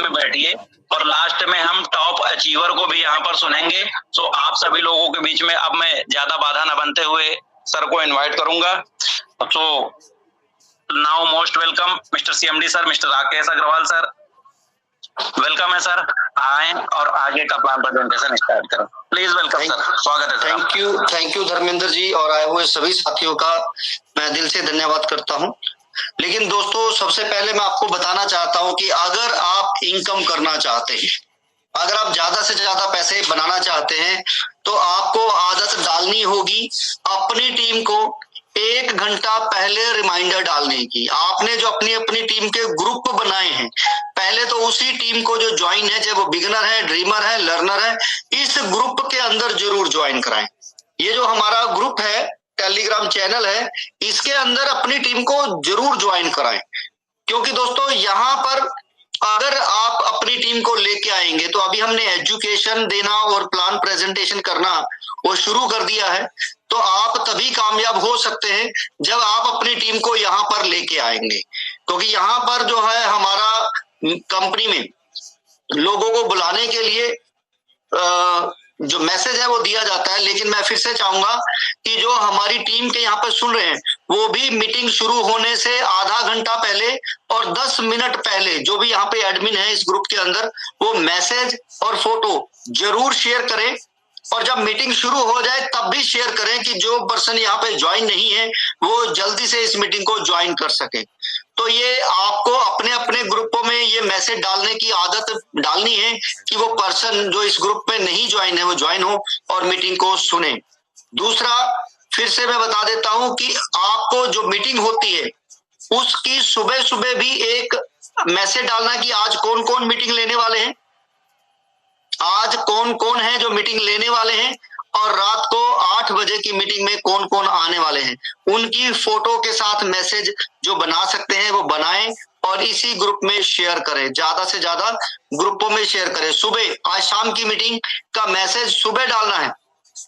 में बैठिए और लास्ट में हम टॉप अचीवर को भी यहाँ पर सुनेंगे। सो आप सभी लोगों के बीच में अब मैं ज्यादा बाधा न बनते हुए सर को इनवाइट करूंगा। So now most welcome mister CMD sir, mister Rakesh Agarwal sir. Welcome है सर, आए और आगे का प्लान प्रेजेंटेशन स्टार्ट करें। प्लीज वेलकम सर, स्वागत है sir. Thank you Dharmendra ji और आए हुए सभी साथियों का मैं दिल से धन्यवाद करता हूं। लेकिन दोस्तों, सबसे पहले मैं आपको बताना चाहता हूं कि अगर आप इनकम करना चाहते हैं, अगर आप ज्यादा से ज्यादा पैसे बनाना चाहते हैं, तो आपको आदत डालनी होगी अपनी टीम को 1 घंटा पहले रिमाइंडर डालने की। आपने जो अपनी अपनी टीम के ग्रुप बनाए हैं, पहले तो उसी टीम को जो ज्वाइन है, चाहे वो बिगनर है, ड्रीमर है, लर्नर है, इस ग्रुप के अंदर जरूर ज्वाइन कराएं। ये जो हमारा ग्रुप है, टेलीग्राम चैनल है, इसके अंदर अपनी टीम को जरूर ज्वाइन कराएं। क्योंकि दोस्तों, यहाँ पर अगर आप अपनी टीम को लेके आएंगे, तो अभी हमने एजुकेशन देना और प्लान प्रेजेंटेशन करना वो शुरू कर दिया है, तो आप तभी कामयाब हो सकते हैं जब आप अपनी टीम को यहाँ पर लेके आएंगे। क्योंकि यहाँ पर जो है हमारा कंपनी में लोगों को बुलाने के लिए जो मैसेज है वो दिया जाता है। लेकिन मैं फिर से चाहूंगा कि जो हमारी टीम के यहाँ पर सुन रहे हैं, वो भी मीटिंग शुरू होने से आधा घंटा पहले और 10 मिनट पहले जो भी यहाँ पे एडमिन है इस ग्रुप के अंदर, वो मैसेज और फोटो जरूर शेयर करें। और जब मीटिंग शुरू हो जाए तब भी शेयर करें कि जो पर्सन यहाँ पे ज्वाइन नहीं है वो जल्दी से इस मीटिंग को ज्वाइन कर सके। तो ये आपको अपने अपने ग्रुपों में ये मैसेज डालने की आदत डालनी है कि वो पर्सन जो इस ग्रुप में नहीं ज्वाइन है वो ज्वाइन हो और मीटिंग को सुने। दूसरा, फिर से मैं बता देता हूं कि आपको जो मीटिंग होती है उसकी सुबह सुबह भी एक मैसेज डालना कि आज कौन कौन मीटिंग लेने वाले हैं, आज कौन कौन है जो मीटिंग लेने वाले हैं, और रात को 8 बजे की मीटिंग में कौन कौन आने वाले हैं। उनकी फोटो के साथ मैसेज जो बना सकते हैं वो बनाएं और इसी ग्रुप में शेयर करें, ज्यादा से ज्यादा ग्रुपों में शेयर करें। सुबह आज शाम की मीटिंग का मैसेज सुबह डालना है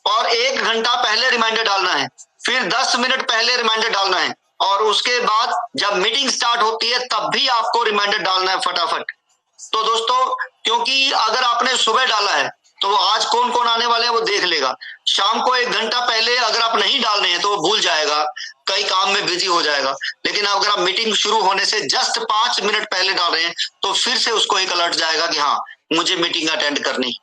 और 1 घंटा पहले रिमाइंडर डालना है, फिर 10 मिनट पहले रिमाइंडर डालना है, और उसके बाद जब मीटिंग स्टार्ट होती है तब भी आपको रिमाइंडर डालना है फटाफट। तो दोस्तों, क्योंकि अगर आपने सुबह डाला है तो वो आज कौन कौन आने वाले हैं वो देख लेगा। शाम को 1 घंटा पहले अगर आप नहीं डालने हैं तो वो भूल जाएगा, कई काम में बिजी हो जाएगा। लेकिन अगर आप मीटिंग शुरू होने से जस्ट 5 मिनट पहले डाल रहे हैं तो फिर से उसको एक अलर्ट जाएगा कि हाँ, मुझे मीटिंग अटेंड करनी।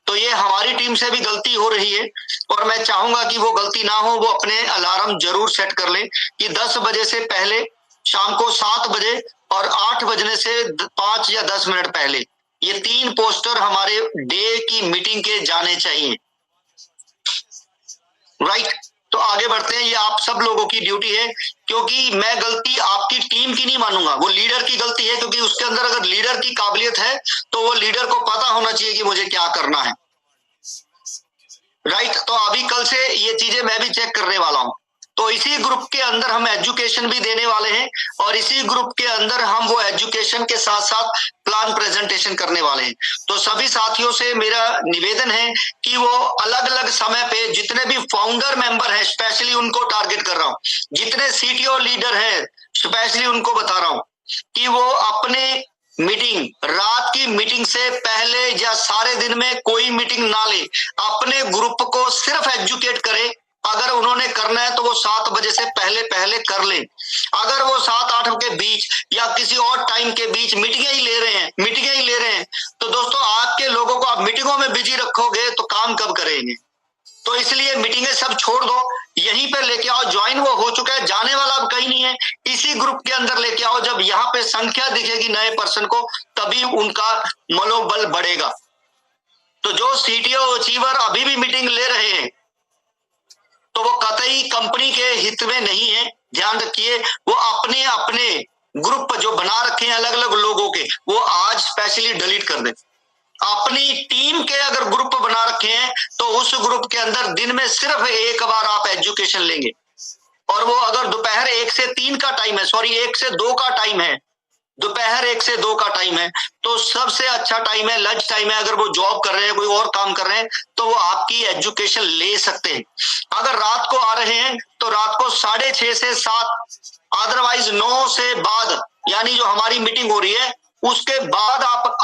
तो ये हमारी टीम से भी गलती हो रही है और मैं चाहूंगा कि वो गलती ना हो। वो अपने अलार्म जरूर सेट कर ले कि 10 बजे से पहले, शाम को 7 बजे और 8 बजने से 5 या 10 मिनट पहले ये 3 पोस्टर हमारे डे की मीटिंग के जाने चाहिए। राइट, तो आगे बढ़ते हैं। ये आप सब लोगों की ड्यूटी है, क्योंकि मैं गलती आपकी टीम की नहीं मानूंगा, वो लीडर की गलती है। क्योंकि उसके अंदर अगर लीडर की काबिलियत है तो वो लीडर को पता होना चाहिए कि मुझे क्या करना है। राइट, तो अभी कल से ये चीजें मैं भी चेक करने वाला हूं। तो इसी ग्रुप के अंदर हम एजुकेशन भी देने वाले हैं और इसी ग्रुप के अंदर हम वो एजुकेशन के साथ साथ प्लान प्रेजेंटेशन करने वाले हैं। तो सभी साथियों से मेरा निवेदन है कि वो अलग अलग समय पे जितने भी फाउंडर मेंबर हैं, स्पेशली उनको टारगेट कर रहा हूं, जितने सीटीओ लीडर हैं स्पेशली उनको बता रहा हूं कि वो अपने मीटिंग, रात की मीटिंग से पहले या सारे दिन में कोई मीटिंग ना ले, अपने ग्रुप को सिर्फ एजुकेट करे। अगर उन्होंने करना है तो वो 7 बजे से पहले पहले कर लें। अगर वो 7-8 के बीच या किसी और टाइम के बीच मीटिंगें ही ले रहे हैं तो दोस्तों, आपके लोगों को आप मीटिंगों में बिजी रखोगे तो काम कब करेंगे। तो इसलिए मीटिंगें सब छोड़ दो, यहीं पे लेके आओ। ज्वाइन वो हो चुका है, जाने वाला अब कहीं नहीं है, इसी ग्रुप के अंदर लेके आओ। जब यहाँ पे संख्या दिखेगी नए पर्सन को, तभी उनका मनोबल बढ़ेगा। तो जो सीटीओ अचीवर अभी भी मीटिंग ले रहे हैं तो वो कतई कंपनी के हित में नहीं है, ध्यान रखिए। वो अपने अपने ग्रुप जो बना रखे हैं अलग अलग लोगों के, वो आज स्पेशली डिलीट कर दें। अपनी टीम के अगर ग्रुप बना रखे हैं तो उस ग्रुप के अंदर दिन में सिर्फ एक बार आप एजुकेशन लेंगे, और वो अगर दोपहर 1 से 3 का टाइम है, 1 से 2 का टाइम है, दोपहर 1 से 2 का टाइम है, तो सबसे अच्छा टाइम है, लंच टाइम है। अगर वो जॉब कर रहे हैं, कोई और काम कर रहे हैं, तो वो आपकी एजुकेशन ले सकते हैं। अगर रात को आ रहे हैं तो रात को 6:30 से 7, अदरवाइज 9 से बाद, यानी जो हमारी मीटिंग हो रही है उसके बाद आप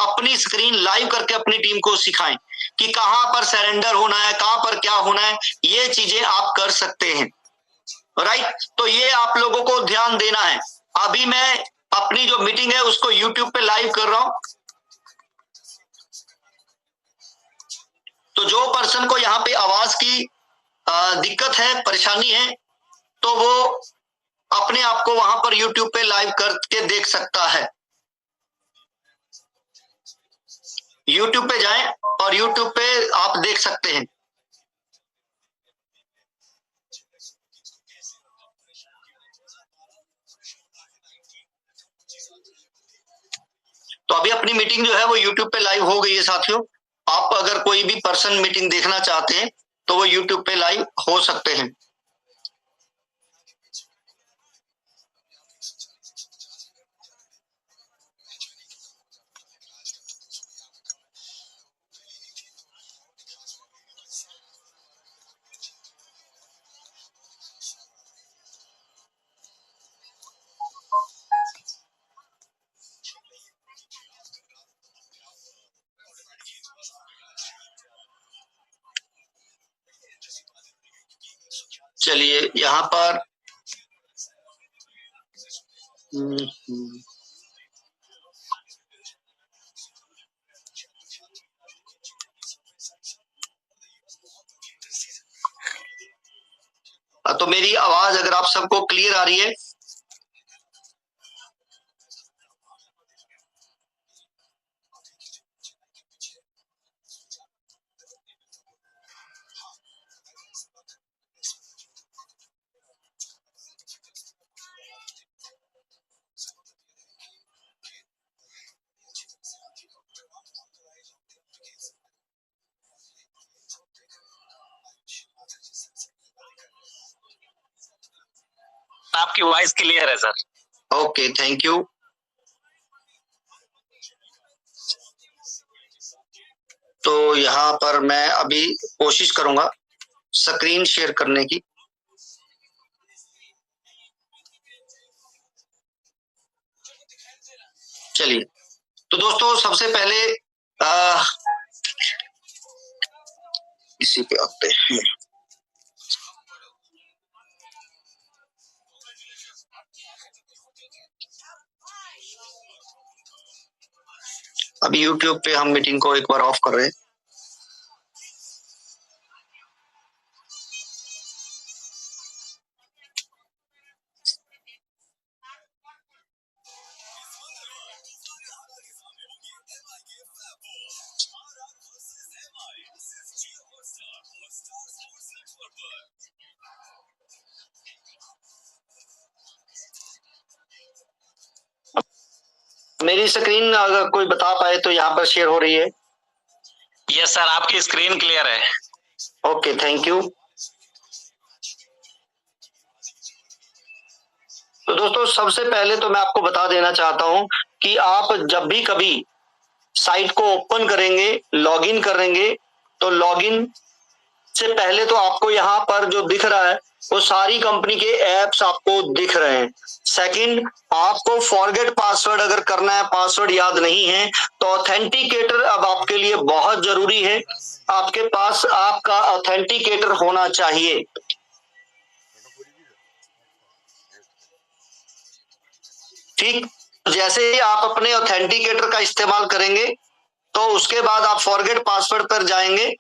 स्क्रीन लाइव करके अपनी टीम को सिखाएं कि कहां पर सरेंडर होना है, कहां पर क्या होना है, ये चीजें आप कर सकते हैं। राइट, तो ये आप लोगों को ध्यान देना है। अभी मैं अपनी जो मीटिंग है उसको यूट्यूब पे लाइव कर रहा हूं, तो जो पर्सन को यहाँ पे आवाज की दिक्कत है, परेशानी है, तो वो अपने आप को वहां पर यूट्यूब पे लाइव करके देख सकता है। यूट्यूब पे जाएं और यूट्यूब पे आप देख सकते हैं। तो अभी अपनी मीटिंग जो है वो यूट्यूब पे लाइव हो गई है साथियों। आप अगर कोई भी पर्सन मीटिंग देखना चाहते हैं तो वो यूट्यूब पे लाइव हो सकते हैं। चलिए यहाँ पर तो मेरी आवाज अगर आप सबको क्लियर आ रही है, आपकी वॉइस क्लियर है सर। Okay, thank you. तो यहाँ पर मैं अभी कोशिश करूंगा स्क्रीन शेयर करने की। चलिए, तो दोस्तों सबसे पहले इसी पे आते हैं। अभी YouTube पे हम मीटिंग को एक बार ऑफ कर रहे हैं। मेरी स्क्रीन अगर कोई बता पाए तो यहाँ पर शेयर हो रही है। यस सर, आपकी स्क्रीन क्लियर है। Okay, thank you. तो दोस्तों सबसे पहले तो मैं आपको बता देना चाहता हूं कि आप जब भी कभी साइट को ओपन करेंगे, लॉगिन करेंगे, तो लॉगिन से पहले तो आपको यहाँ पर जो दिख रहा है वो सारी कंपनी के एप्स आपको दिख रहे हैं। सेकंड, आपको फॉरगेट पासवर्ड अगर करना है, पासवर्ड याद नहीं है, तो ऑथेंटिकेटर अब आपके लिए बहुत जरूरी है। आपके पास आपका ऑथेंटिकेटर होना चाहिए। ठीक, जैसे ही आप अपने ऑथेंटिकेटर का इस्तेमाल करेंगे तो उसके बाद आप फॉरगेट पासवर्ड पर जाएंगे,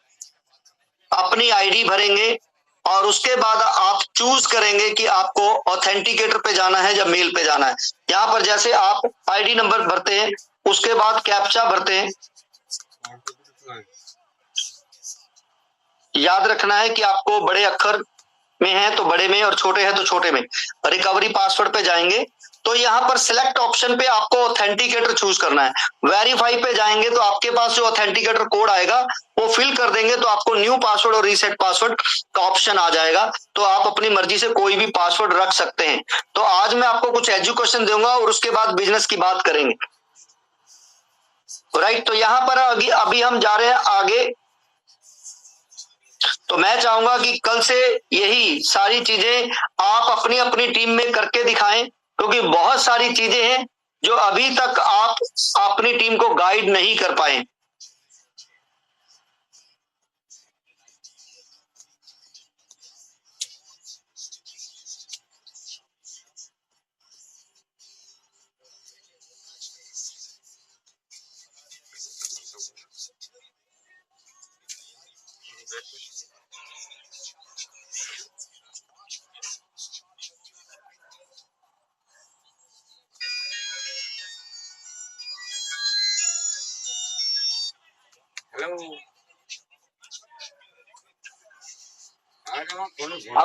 अपनी आईडी भरेंगे और उसके बाद आप चूज करेंगे कि आपको ऑथेंटिकेटर पे जाना है या मेल पे जाना है। यहाँ पर जैसे आप आईडी नंबर भरते हैं, उसके बाद कैप्चा भरते हैं। याद रखना है कि आपको बड़े अक्षर में है तो बड़े में और छोटे हैं तो छोटे में। रिकवरी पासवर्ड पे जाएंगे तो यहाँ पर सिलेक्ट ऑप्शन पे आपको ऑथेंटिकेटर चूज करना है। वेरीफाई पे जाएंगे तो आपके पास जो ऑथेंटिकेटर कोड आएगा वो फिल कर देंगे तो आपको न्यू पासवर्ड और रीसेट पासवर्ड का ऑप्शन आ जाएगा। तो आप अपनी मर्जी से कोई भी पासवर्ड रख सकते हैं। तो आज मैं आपको कुछ एजुकेशन दूंगा और उसके बाद बिजनेस की बात करेंगे। राइट, तो यहाँ पर अभी हम जा रहे हैं आगे। तो मैं चाहूंगा कि कल से यही सारी चीजें आप अपनी अपनी टीम में करके दिखाएं, क्योंकि बहुत सारी चीजें हैं जो अभी तक आप अपनी टीम को गाइड नहीं कर पाए। अब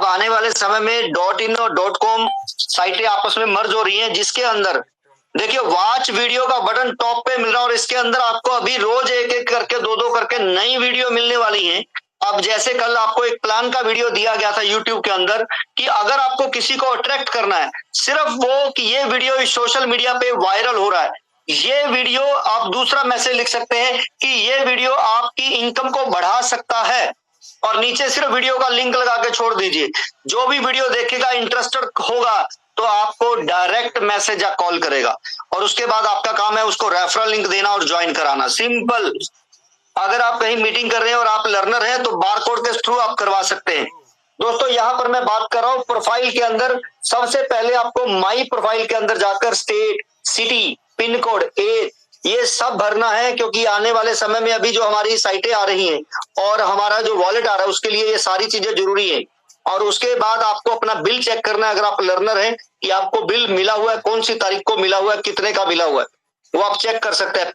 आने वाले समय में .in और .com साइटें आपस में मर्ज हो रही हैं, जिसके अंदर देखिए वॉच वीडियो का बटन टॉप पे मिल रहा है और इसके अंदर आपको अभी रोज एक एक करके दो करके नई वीडियो मिलने वाली है। अब जैसे कल आपको एक प्लान का वीडियो दिया गया था यूट्यूब के अंदर कि अगर आपको किसी को अट्रैक्ट करना है, सिर्फ वो कि ये वीडियो इस सोशल मीडिया पे वायरल हो रहा है, ये वीडियो आप दूसरा मैसेज लिख सकते हैं कि ये वीडियो आपकी इनकम को बढ़ा सकता है, और नीचे सिर्फ वीडियो का लिंक लगा के छोड़ दीजिए। जो भी वीडियो देखेगा इंटरेस्टेड होगा तो आपको डायरेक्ट मैसेज या कॉल करेगा, और उसके बाद आपका काम है उसको रेफरल लिंक देना और ज्वाइन कराना। सिंपल। अगर आप कहीं मीटिंग कर रहे हैं और आप लर्नर हैं तो बारकोड के थ्रू आप करवा सकते हैं। दोस्तों यहाँ पर मैं बात कर रहा हूँ प्रोफाइल के अंदर। सबसे पहले आपको माई प्रोफाइल के अंदर जाकर state, city, pin code, age ये सब भरना है, क्योंकि आने वाले समय में अभी जो हमारी साइटें आ रही हैं और हमारा जो वॉलेट आ रहा है उसके लिए ये सारी चीजें जरूरी है। और उसके बाद आपको अपना बिल चेक करना है, अगर आप लर्नर हैं, कि आपको बिल मिला हुआ है, कौन सी तारीख को मिला हुआ है, कितने का मिला हुआ है, वो आप चेक कर सकते हैं।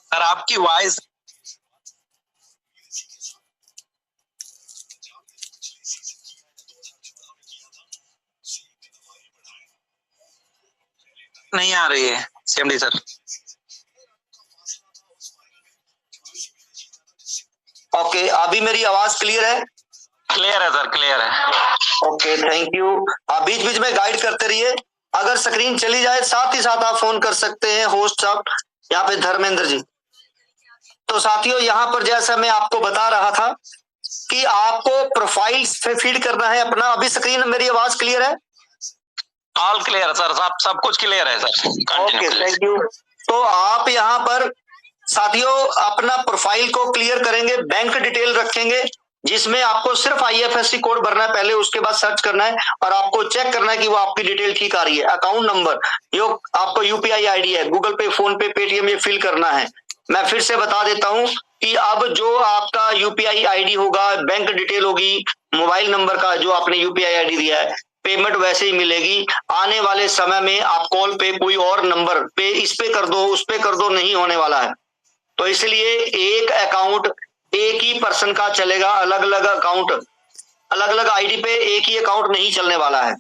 सर आपकी वॉइस नहीं आ रही है सीएमडी सर। ओके, अभी मेरी आवाज क्लियर है? क्लियर है सर, क्लियर है। Okay, thank you. आप बीच बीच में गाइड करते रहिए। अगर स्क्रीन चली जाए साथ ही साथ आप फोन कर सकते हैं होस्ट साहब, यहाँ पे धर्मेंद्र जी। तो साथियों यहाँ पर जैसा मैं आपको बता रहा था कि आपको प्रोफाइल पे फीड करना है अपना। अभी स्क्रीन मेरी आवाज क्लियर है? ऑल क्लियर है सर, सब कुछ क्लियर है सर। Okay, thank you. तो आप यहाँ पर साथियों अपना प्रोफाइल को क्लियर करेंगे, बैंक डिटेल रखेंगे जिसमें आपको सिर्फ IFSC कोड भरना है पहले, उसके बाद सर्च करना है और आपको चेक करना है कि वो आपकी डिटेल ठीक आ रही है। अकाउंट नंबर, यो आपको UPI ID है, गूगल पे, फोन पे, पेटीएम, ये फिल करना है। मैं फिर से बता देता हूं कि अब जो आपका UPI ID होगा, बैंक डिटेल होगी, मोबाइल नंबर का जो आपने UPI ID दिया है, पेमेंट वैसे ही मिलेगी। आने वाले समय में आप कॉल पे कोई और नंबर पे इस पे कर दो, उस पे कर दो, नहीं होने वाला है। तो इसलिए एक अकाउंट एक ही पर्सन का चलेगा, अलग अलग अकाउंट, अलग अलग आईडी पे एक ही अकाउंट नहीं चलने वाला है,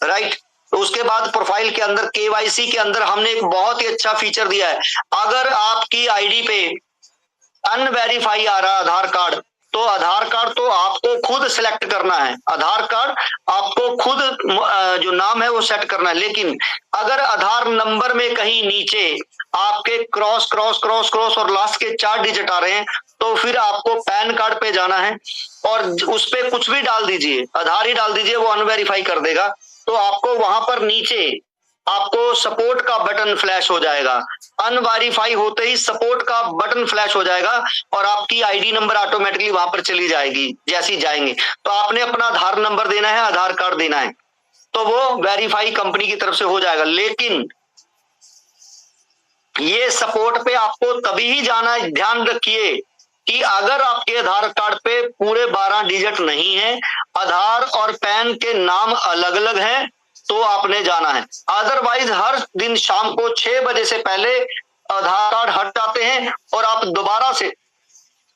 राइट। तो उसके बाद प्रोफाइल के अंदर KYC के अंदर हमने एक बहुत ही अच्छा फीचर दिया है। अगर आपकी आईडी पे अनवेरीफाई आ रहा आधार कार्ड, तो आधार कार्ड तो आपको खुद सिलेक्ट करना है, आधार कार्ड आपको खुद जो नाम है वो सेट करना है। लेकिन अगर आधार नंबर में कहीं नीचे आपके क्रॉस क्रॉस क्रॉस क्रॉस और लास्ट के 4 डिजिट आ रहे हैं, तो फिर आपको पैन कार्ड पे जाना है और उस पे कुछ भी डाल दीजिए, आधार ही डाल दीजिए, वो अनवेरीफाई कर देगा। तो आपको वहां पर नीचे आपको सपोर्ट का बटन फ्लैश हो जाएगा, अनवेरीफाई होते ही सपोर्ट का बटन फ्लैश हो जाएगा और आपकी आईडी नंबर ऑटोमेटिकली वहां पर चली जाएगी। जैसी जाएंगे तो आपने अपना आधार नंबर देना है, आधार कार्ड देना है, तो वो वेरीफाई कंपनी की तरफ से हो जाएगा। लेकिन ये सपोर्ट पे आपको तभी ही जाना है, ध्यान रखिए कि अगर आपके आधार कार्ड पे पूरे 12 डिजिट नहीं है, आधार और पैन के नाम अलग अलग हैं, तो आपने जाना है। अदरवाइज हर दिन शाम को 6 बजे से पहले आधार कार्ड हट जाते हैं और आप दोबारा से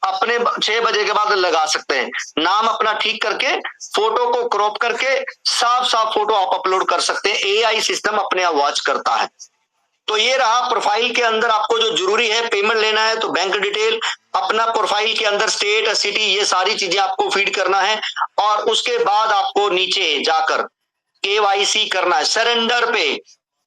अपने 6 बजे के बाद लगा सकते हैं। नाम अपना ठीक करके, फोटो को क्रॉप करके साफ साफ फोटो आप अपलोड कर सकते हैं। AI सिस्टम अपने आप वॉच करता है। तो ये रहा प्रोफाइल के अंदर आपको जो जरूरी है, पेमेंट लेना है तो बैंक डिटेल, अपना प्रोफाइल के अंदर स्टेट, सिटी, ये सारी चीजें आपको फीड करना है और उसके बाद आपको नीचे जाकर KYC करना है। सरेंडर पे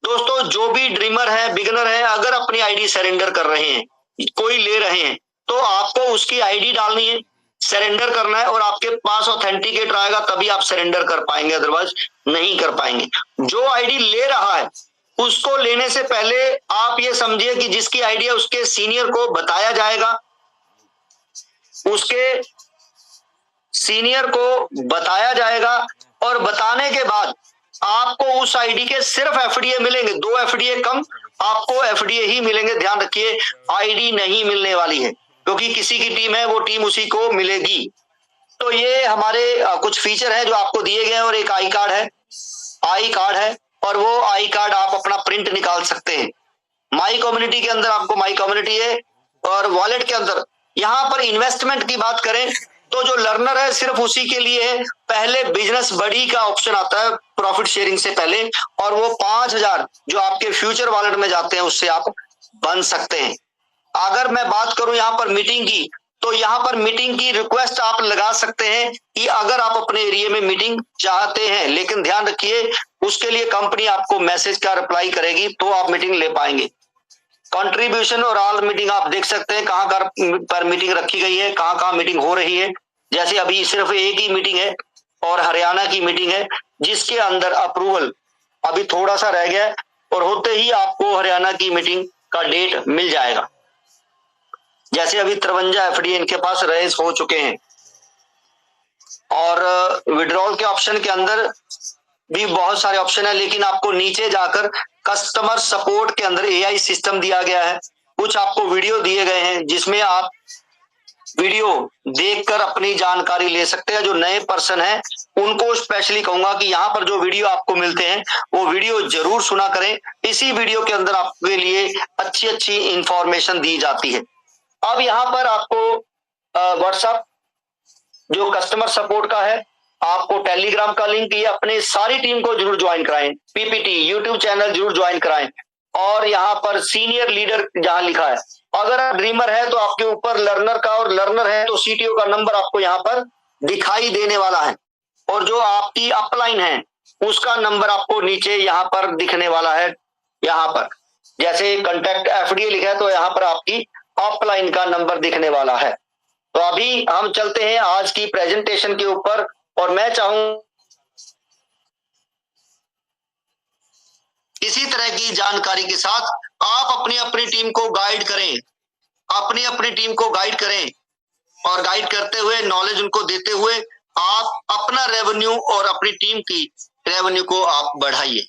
दोस्तों जो भी ड्रीमर है, बिगनर है, अगर अपनी आईडी सरेंडर कर रहे हैं, कोई ले रहे हैं, तो आपको उसकी आईडी डालनी है, सरेंडर करना है और आपके पास ऑथेंटिकेट आएगा तभी आप सरेंडर कर पाएंगे, अदरवाइज नहीं कर पाएंगे। जो आईडी ले रहा है उसको लेने से पहले आप ये समझिए कि जिसकी आइडिया उसके सीनियर को बताया जाएगा, उसके सीनियर को बताया जाएगा और बताने के बाद आपको उस आईडी के सिर्फ एफडीए मिलेंगे, 2 एफडीए कम आपको एफडीए ही मिलेंगे। ध्यान रखिए, आईडी नहीं मिलने वाली है, क्योंकि किसी की टीम है वो टीम उसी को मिलेगी। तो ये हमारे कुछ फीचर है जो आपको दिए गए हैं, और एक आई कार्ड है और वो आई कार्ड आप अपना प्रिंट निकाल सकते हैं। माई कम्युनिटी के अंदर आपको माई कम्युनिटी है, और वॉलेट के अंदर यहाँ पर इन्वेस्टमेंट की बात करें तो जो लर्नर है सिर्फ उसी के लिए है। पहले बिजनेस बड़ी का ऑप्शन आता है प्रॉफिट शेयरिंग से पहले, और वो 5,000 जो आपके फ्यूचर वॉलेट में जाते हैं उससे आप बन सकते हैं। अगर मैं बात करूं यहाँ पर मीटिंग की, तो यहाँ पर मीटिंग की रिक्वेस्ट आप लगा सकते हैं कि अगर आप अपने एरिया में मीटिंग चाहते हैं, लेकिन ध्यान रखिए उसके लिए कंपनी आपको मैसेज का रिप्लाई करेगी तो आप मीटिंग ले पाएंगे। कंट्रीब्यूशन और ऑल मीटिंग आप देख सकते हैं कहाँ पर मीटिंग रखी गई है, कहाँ मीटिंग हो रही है। जैसे अभी सिर्फ एक ही मीटिंग है और हरियाणा की मीटिंग है, जिसके अंदर अप्रूवल अभी थोड़ा सा रह गया है, और होते ही आपको हरियाणा की मीटिंग का डेट मिल जाएगा। जैसे अभी 53 एफडी इनके पास रेज हो चुके हैं, और विड्रॉल के ऑप्शन के अंदर भी बहुत सारे ऑप्शन है, लेकिन आपको नीचे जाकर कस्टमर सपोर्ट के अंदर एआई सिस्टम दिया गया है। कुछ आपको वीडियो दिए गए हैं जिसमें आप वीडियो देखकर अपनी जानकारी ले सकते हैं। जो नए पर्सन है उनको स्पेशली कहूंगा कि यहाँ पर जो वीडियो आपको मिलते हैं वो वीडियो जरूर सुना करें। इसी वीडियो के अंदर आपके लिए अच्छी अच्छी इंफॉर्मेशन दी जाती है। अब यहाँ पर आपको व्हाट्सएप जो कस्टमर सपोर्ट का है, आपको टेलीग्राम का लिंक, ये अपने सारी टीम को जरूर ज्वाइन कराएं। पीपीटी यूट्यूब चैनल जरूर ज्वाइन कराएं, और यहाँ पर सीनियर लीडर जहां लिखा है, अगर आप ड्रीमर है तो आपके ऊपर लर्नर का, और लर्नर है तो सीटीओ का नंबर आपको यहाँ पर दिखाई देने वाला है, और जो आपकी अपलाइन है उसका नंबर आपको नीचे यहाँ पर दिखने वाला है। यहाँ पर जैसे कॉन्टैक्ट एफडीए लिखा है तो यहाँ पर आपकी अपलाइन का नंबर दिखने वाला है। तो अभी हम चलते हैं आज की प्रेजेंटेशन के ऊपर, और मैं चाहूं इसी तरह की जानकारी के साथ आप अपनी अपनी टीम को गाइड करें, अपनी टीम को गाइड करें, और गाइड करते हुए नॉलेज उनको देते हुए आप अपना रेवेन्यू और अपनी टीम की रेवेन्यू को आप बढ़ाइए।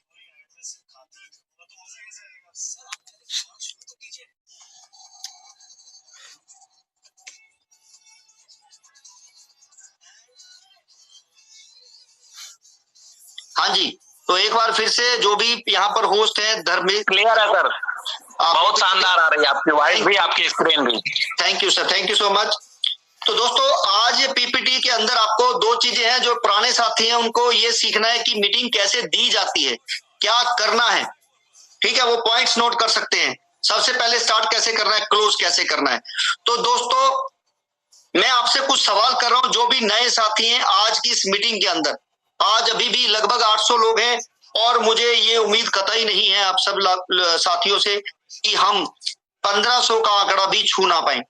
हाँ जी, तो एक बार फिर से जो भी यहाँ पर होस्ट है धर्मेश, क्लियर है सर, बहुत शानदार आ रही है आपकी वॉइस भी, आपकी स्क्रीन भी। Thank you sir, thank you so much. तो दोस्तों आज ये पीपीटी के अंदर आपको 2 चीजें हैं जो पुराने साथी हैं उनको ये सीखना है कि मीटिंग कैसे दी जाती है, क्या करना है। ठीक है, वो पॉइंट्स नोट कर सकते हैं। सबसे पहले स्टार्ट कैसे करना है, क्लोज कैसे करना है। तो दोस्तों मैं आपसे कुछ सवाल कर रहा हूं, जो भी नए साथी हैं आज की इस मीटिंग के अंदर, आज अभी भी लगभग 800 लोग हैं, और मुझे ये उम्मीद कतई नहीं है आप सब साथियों से कि हम 1500 का आंकड़ा भी छू ना पाए।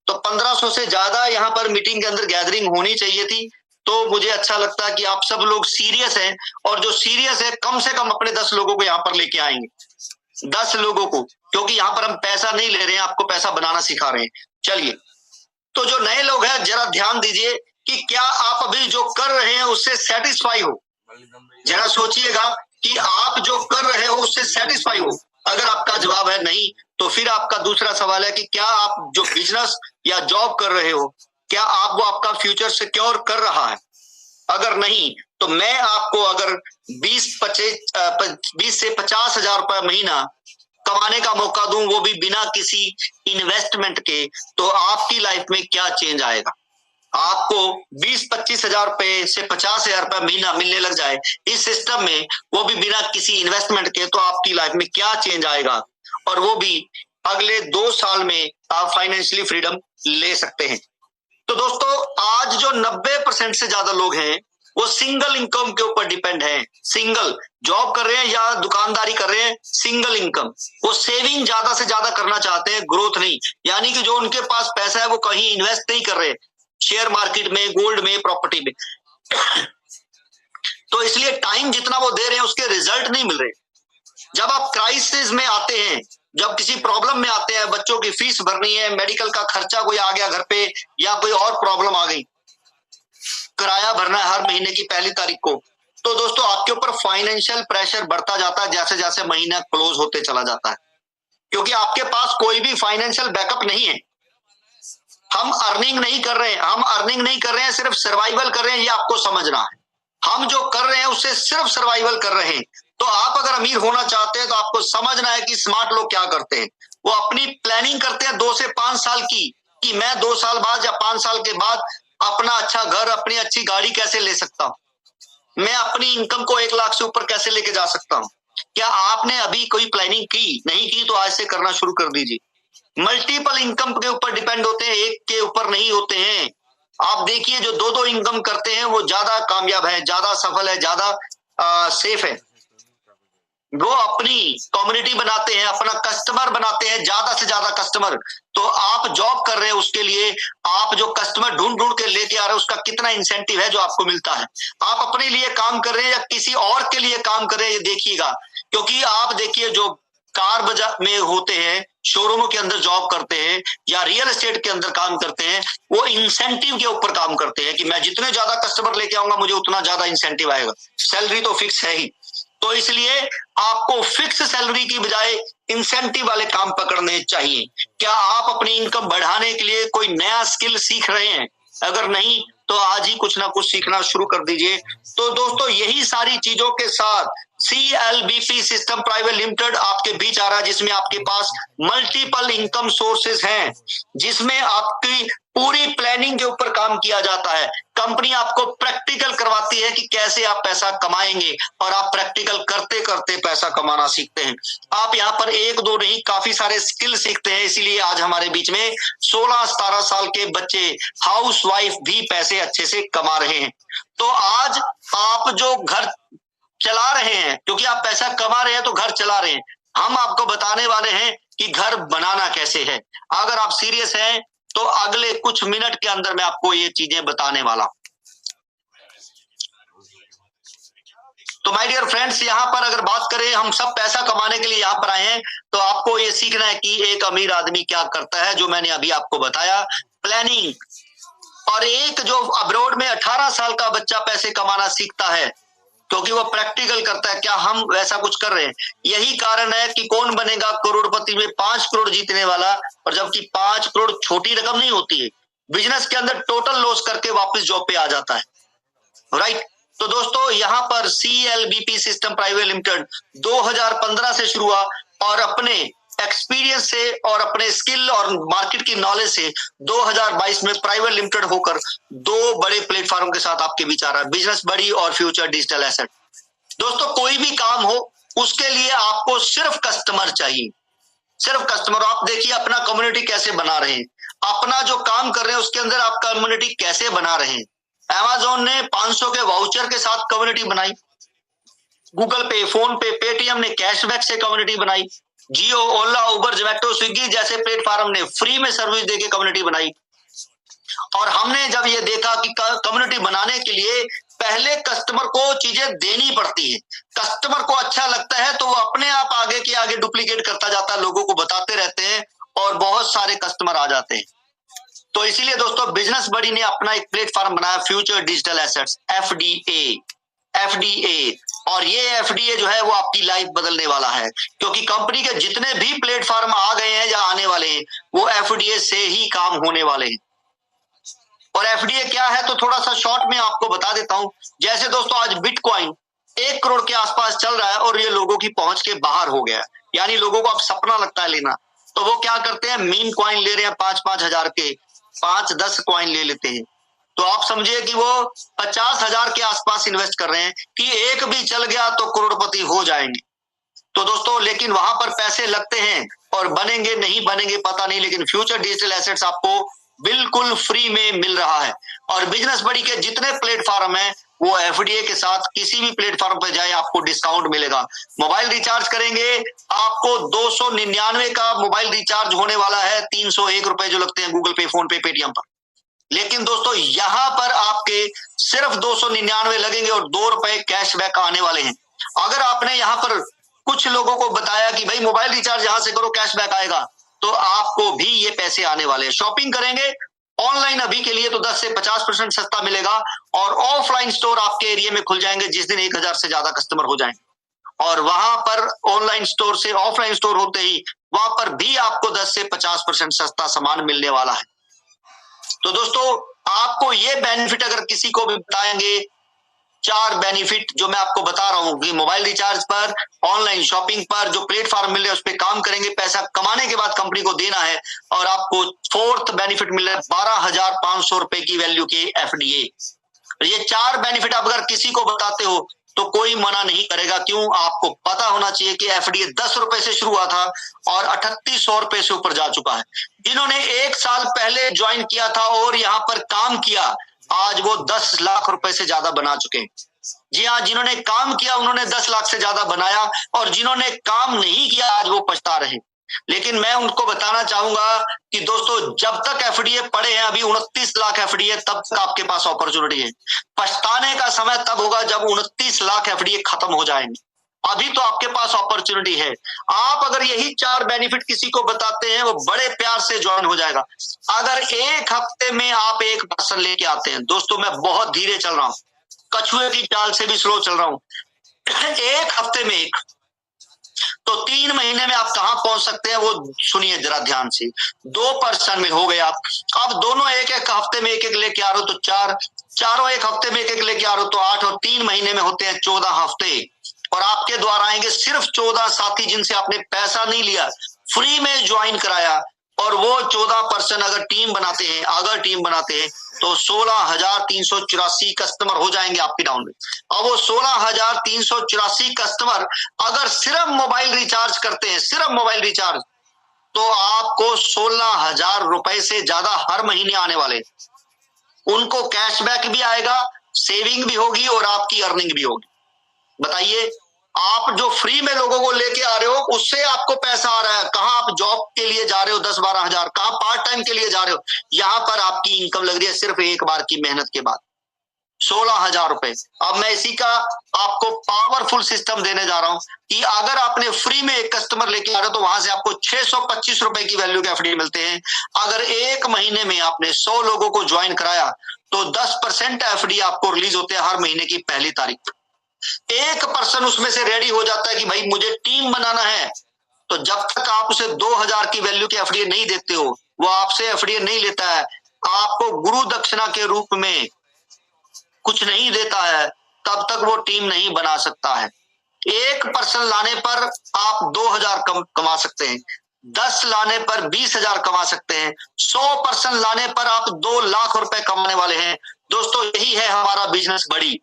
तो 1500 से ज्यादा यहाँ पर मीटिंग के अंदर गैदरिंग होनी चाहिए थी। तो मुझे अच्छा लगता है कि आप सब लोग सीरियस हैं, और जो सीरियस है कम से कम अपने 10 लोगों को यहाँ पर लेके आएंगे, 10 लोगों को, क्योंकि यहाँ पर हम पैसा नहीं ले रहे हैं, आपको पैसा बनाना सिखा रहे हैं। चलिए, तो जो नए लोग हैं जरा ध्यान दीजिए कि क्या आप अभी जो कर रहे हैं उससे सेटिस्फाई हो। जरा सोचिएगा कि आप जो कर रहे हो उससे सेटिस्फाई हो। अगर आपका जवाब है नहीं, तो फिर आपका दूसरा सवाल है कि क्या आप जो बिजनेस या जॉब कर रहे हो, क्या आप वो आपका फ्यूचर सिक्योर कर रहा है। अगर नहीं, तो मैं आपको अगर 20 से 50 हजार रुपए महीना कमाने का मौका दूं, वो भी बिना किसी इन्वेस्टमेंट के, तो आपकी लाइफ में क्या चेंज आएगा। आपको 20-25 हजार रुपए से 50 हजार रुपए महीना मिलने लग जाए इस सिस्टम में, वो भी बिना किसी इन्वेस्टमेंट के, तो आपकी लाइफ में क्या चेंज आएगा, और वो भी अगले 2 साल में आप फाइनेंशियली फ्रीडम ले सकते हैं। तो दोस्तों आज जो 90% से ज्यादा लोग हैं वो सिंगल इनकम के ऊपर डिपेंड है। सिंगल जॉब कर रहे हैं या दुकानदारी कर रहे हैं, सिंगल इनकम। वो सेविंग ज्यादा से ज्यादा करना चाहते हैं, ग्रोथ नहीं। यानी कि जो उनके पास पैसा है वो कहीं इन्वेस्ट नहीं कर रहे, शेयर मार्केट में, गोल्ड में, प्रॉपर्टी में। तो इसलिए टाइम जितना वो दे रहे हैं उसके रिजल्ट नहीं मिल रहे। जब आप क्राइसिस में आते हैं, जब किसी प्रॉब्लम में आते हैं, बच्चों की फीस भरनी है, मेडिकल का खर्चा कोई आ गया घर पे, या कोई और प्रॉब्लम आ गई, किराया भरना है हर महीने की पहली तारीख को, तो दोस्तों आपके ऊपर फाइनेंशियल प्रेशर बढ़ता जाता है जैसे जैसे महीना क्लोज होते चला जाता है, क्योंकि आपके पास कोई भी फाइनेंशियल बैकअप नहीं है। हम अर्निंग नहीं कर रहे हैं, सिर्फ सर्वाइवल कर रहे हैं, ये आपको समझना है। हम जो कर रहे हैं उससे सिर्फ सर्वाइवल कर रहे हैं। तो आप अगर अमीर होना चाहते हैं तो आपको समझना है कि स्मार्ट लोग क्या करते हैं। वो अपनी प्लानिंग करते हैं 2 से 5 साल की, कि मैं 2 साल बाद या 5 साल के बाद अपना अच्छा घर, अपनी अच्छी गाड़ी कैसे ले सकता हूं, मैं अपनी इनकम को 1 लाख से ऊपर कैसे लेके जा सकता हूं। क्या आपने अभी कोई प्लानिंग की? नहीं की तो आज से करना शुरू कर दीजिए। मल्टीपल इनकम के ऊपर डिपेंड होते हैं, एक के ऊपर नहीं होते हैं। आप देखिए जो 2-2 इनकम करते हैं वो ज्यादा कामयाब है, ज्यादा सफल है, ज्यादा सेफ है। वो अपनी कम्युनिटी बनाते हैं, अपना कस्टमर बनाते हैं, ज्यादा से ज्यादा कस्टमर। तो आप जॉब कर रहे हैं, उसके लिए आप जो कस्टमर ढूंढ ढूंढ के लेके आ रहे हैं, उसका कितना इंसेंटिव है जो आपको मिलता है। आप अपने लिए काम कर रहे हैं या किसी और के लिए काम कर रहे हैं, ये देखिएगा। क्योंकि आप देखिए जो कार बाजार में होते हैं, शोरूमों के अंदर जॉब करते हैं या रियल एस्टेट के अंदर काम करते हैं, वो इंसेंटिव के ऊपर काम करते हैं कि मैं जितने ज्यादा कस्टमर लेके आऊंगा मुझे उतना ज्यादा इंसेंटिव आएगा। सैलरी तो फिक्स है ही, तो इसलिए आपको फिक्स सैलरी की बजाय इंसेंटिव वाले काम पकड़ने चाहिए। क्या आप अपनी इनकम बढ़ाने के लिए कोई नया स्किल सीख रहे हैं? अगर नहीं तो आज ही कुछ ना कुछ सीखना शुरू कर दीजिए। तो दोस्तों यही सारी चीजों के साथ CLBP सिस्टम प्राइवेट लिमिटेड आपके बीच आ रहा है, जिसमें आपके पास मल्टीपल इनकम सोर्सेस हैं, जिसमें आपकी पूरी प्लानिंग के ऊपर काम किया जाता है। कंपनी आपको प्रैक्टिकल करवाती है कि कैसे आप पैसा कमाएंगे, और आप प्रैक्टिकल करते करते पैसा कमाना सीखते हैं। आप यहाँ पर 1-2 नहीं, काफी सारे स्किल सीखते हैं। इसीलिए आज हमारे बीच में 16-17 साल के बच्चे, हाउस वाइफ भी पैसे अच्छे से कमा रहे हैं। तो आज आप जो घर चला रहे हैं, क्योंकि आप पैसा कमा रहे हैं तो घर चला रहे हैं, हम आपको बताने वाले हैं कि घर बनाना कैसे है। अगर आप सीरियस हैं तो अगले कुछ मिनट के अंदर मैं आपको ये चीजें बताने वाला हूं। तो माय डियर फ्रेंड्स, यहाँ पर अगर बात करें, हम सब पैसा कमाने के लिए यहाँ पर आए हैं, तो आपको ये सीखना है कि एक अमीर आदमी क्या करता है, जो मैंने अभी आपको बताया, प्लानिंग। और एक जो अब्रॉड में 18 साल का बच्चा पैसे कमाना सीखता है, क्योंकि वो प्रैक्टिकल करता है। क्या हम वैसा कुछ कर रहे हैं? यही कारण है कि कौन बनेगा करोड़पति में 5 करोड़ जीतने वाला, और जबकि 5 करोड़ छोटी रकम नहीं होती है। बिजनेस के अंदर टोटल लॉस करके वापस जॉब पे आ जाता है, राइट। तो दोस्तों यहाँ पर CLBP सिस्टम प्राइवेट लिमिटेड 2015 से शुरू हुआ, और अपने एक्सपीरियंस से और अपने स्किल और मार्केट की नॉलेज से 2022 में प्राइवेट लिमिटेड होकर 2 बड़े प्लेटफॉर्म के साथ आपके बीच आ रहा है, बिजनेस बड़ी और फ्यूचर डिजिटल एसेट। दोस्तों कोई भी काम हो, उसके लिए आपको सिर्फ कस्टमर चाहिए, सिर्फ कस्टमर। आप देखिए अपना कम्युनिटी कैसे बना रहे हैं, अपना जो काम कर रहे हैं उसके अंदर आप कम्युनिटी कैसे बना रहे हैं। Amazon ने 500 के वाउचर के साथ कम्युनिटी बनाई, गूगल पे, फोन पे, पेटीएम ने कैशबैक से कम्युनिटी बनाई, जियो, ओला, उबर, जोमेटो, स्विगी जैसे प्लेटफॉर्म ने फ्री में सर्विस देके कम्युनिटी बनाई। और हमने जब ये देखा कि कम्युनिटी बनाने के लिए पहले कस्टमर को चीजें देनी पड़ती है, कस्टमर को अच्छा लगता है तो वो अपने आप आगे के आगे डुप्लीकेट करता जाता है, लोगों को बताते रहते हैं और बहुत सारे कस्टमर आ जाते हैं। तो इसीलिए दोस्तों बिजनेस बड़ी ने अपना एक प्लेटफॉर्म बनाया, फ्यूचर डिजिटल एसेट्स, FDA। और ये FDA जो है वो आपकी लाइफ बदलने वाला है, क्योंकि कंपनी के जितने भी प्लेटफॉर्म आ गए हैं या आने वाले हैं वो FDA से ही काम होने वाले हैं। और FDA क्या है तो थोड़ा सा शॉर्ट में आपको बता देता हूं। जैसे दोस्तों आज बिटकॉइन 1 करोड़ के आसपास चल रहा है और ये लोगों की पहुंच के बाहर हो गया, यानी लोगों को अब सपना लगता है लेना, तो वो क्या करते हैं, मीम कॉइन ले रहे हैं 5-5 हजार के, 5-10 कॉइन ले लेते हैं। तो आप समझिए कि वो 50,000 के आसपास इन्वेस्ट कर रहे हैं कि एक भी चल गया तो करोड़पति हो जाएंगे। तो दोस्तों लेकिन वहां पर पैसे लगते हैं, और बनेंगे नहीं बनेंगे पता नहीं, लेकिन फ्यूचर डिजिटल एसेट्स आपको बिल्कुल फ्री में मिल रहा है। और बिजनेस बड़ी के जितने प्लेटफॉर्म हैं वो FDA के साथ किसी भी प्लेटफॉर्म पर जाए आपको डिस्काउंट मिलेगा। मोबाइल रिचार्ज करेंगे आपको 299 का मोबाइल रिचार्ज होने वाला है, 301 रुपए जो लगते हैं गूगल पे, फोन पे, पेटीएम पर। लेकिन दोस्तों यहां पर आपके सिर्फ 299 लगेंगे और 2 रुपए कैशबैक आने वाले हैं। अगर आपने यहाँ पर कुछ लोगों को बताया कि भाई मोबाइल रिचार्ज यहां से करो कैशबैक आएगा, तो आपको भी ये पैसे आने वाले हैं। शॉपिंग करेंगे ऑनलाइन अभी के लिए तो 10 से 50% सस्ता मिलेगा, और ऑफलाइन स्टोर आपके एरिया में खुल जाएंगे जिस दिन 1000 से ज्यादा कस्टमर हो जाएंगे, और वहां पर ऑनलाइन स्टोर से ऑफलाइन स्टोर होते ही वहां पर भी आपको 10 से 50% सस्ता सामान मिलने वाला है। तो दोस्तों, आपको ये बेनिफिट अगर किसी को भी बताएंगे, 4 बेनिफिट जो मैं आपको बता रहा हूं कि मोबाइल रिचार्ज पर, ऑनलाइन शॉपिंग पर जो प्लेटफॉर्म मिल रहे हैं उस पर काम करेंगे, पैसा कमाने के बाद कंपनी को देना है, और आपको 4th बेनिफिट मिल रहा है 12,500 रुपए की वैल्यू के एफडीए। ये 4 बेनिफिट आप अगर किसी को बताते हो तो कोई मना नहीं करेगा। क्यों? आपको पता होना चाहिए कि एफडीए 10 रुपए से शुरू हुआ था और 3800 रुपए से ऊपर जा चुका है। जिन्होंने 1 साल पहले ज्वाइन किया था और यहाँ पर काम किया, आज वो 10 लाख रुपए से ज्यादा बना चुके हैं। जी हाँ, जिन्होंने काम किया उन्होंने 10 लाख से ज्यादा बनाया, और जिन्होंने काम नहीं किया आज वो पछता रहे। लेकिन मैं उनको बताना चाहूंगा कि दोस्तों, जब तक एफडीए पड़े हैं, अभी 29 लाख एफडीए, तब तक आपके पास अपॉर्चुनिटी है। पछताने का समय तब होगा जब 29 लाख एफडीए खत्म हो जाएंगे। अभी तो आपके पास अपॉर्चुनिटी है। आप अगर यही 4 बेनिफिट किसी को बताते हैं, वो बड़े प्यार से ज्वाइन हो जाएगा। अगर एक हफ्ते में आप 1 पर्सन लेके आते हैं, दोस्तों मैं बहुत धीरे चल रहा हूँ, कछुए की चाल से भी स्लो चल रहा हूं, 1 हफ्ते में 1, तो 3 महीने में आप कहां पहुंच सकते हैं वो सुनिए जरा ध्यान से। 2 पर्सन में हो गए आप, अब दोनों 1-1 हफ्ते में 1-1 लेके आ रहे हो तो 4, चारों 1 हफ्ते में 1-1 लेके आ रहे हो तो 8, और 3 महीने में होते हैं 14 हफ्ते। और आपके द्वारा आएंगे सिर्फ 14 साथी जिनसे आपने पैसा नहीं लिया, फ्री में ज्वाइन कराया, और वो 14 पर्सन अगर टीम बनाते हैं तो 16,384 कस्टमर हो जाएंगे आपकी डाउन में। अब वो 16,384 कस्टमर अगर सिर्फ मोबाइल रिचार्ज करते हैं, सिर्फ मोबाइल रिचार्ज, तो आपको 16,000 रुपए से ज्यादा हर महीने आने वाले। उनको कैशबैक भी आएगा, सेविंग भी होगी और आपकी अर्निंग भी होगी। बताइए, आप जो फ्री में लोगों को लेके आ रहे हो उससे आपको पैसा आ रहा है। कहां आप जॉब के लिए जा रहे हो 10-12 हजार, कहां पार्ट टाइम के लिए जा रहे हो, यहां पर आपकी इनकम लग रही है सिर्फ एक बार की मेहनत के बाद 16,000 रुपए। अब मैं इसी का आपको पावरफुल सिस्टम देने जा रहा हूं कि अगर आपने फ्री में 1 कस्टमर लेके आ रहे हो तो वहां से आपको 625 रुपए की वैल्यू के एफडी मिलते हैं। अगर 1 महीने में आपने 100 लोगों को ज्वाइन कराया तो 10% एफडी आपको रिलीज होते हैं हर महीने की पहली तारीख। 1 पर्सन उसमें से रेडी हो जाता है कि भाई मुझे टीम बनाना है, तो जब तक आप उसे 2,000 की वैल्यू के एफडीए नहीं देते हो, वो आपसे एफडीए नहीं लेता है, आपको गुरु दक्षिणा के रूप में कुछ नहीं देता है, तब तक वो टीम नहीं बना सकता है। 1 पर्सन लाने पर आप 2,000 कमा सकते हैं, 10 लाने पर 20,000 कमा सकते हैं, 100 पर्सन लाने पर आप 2 लाख रुपए कमाने वाले हैं। दोस्तों, यही है हमारा बिजनेस बड़ी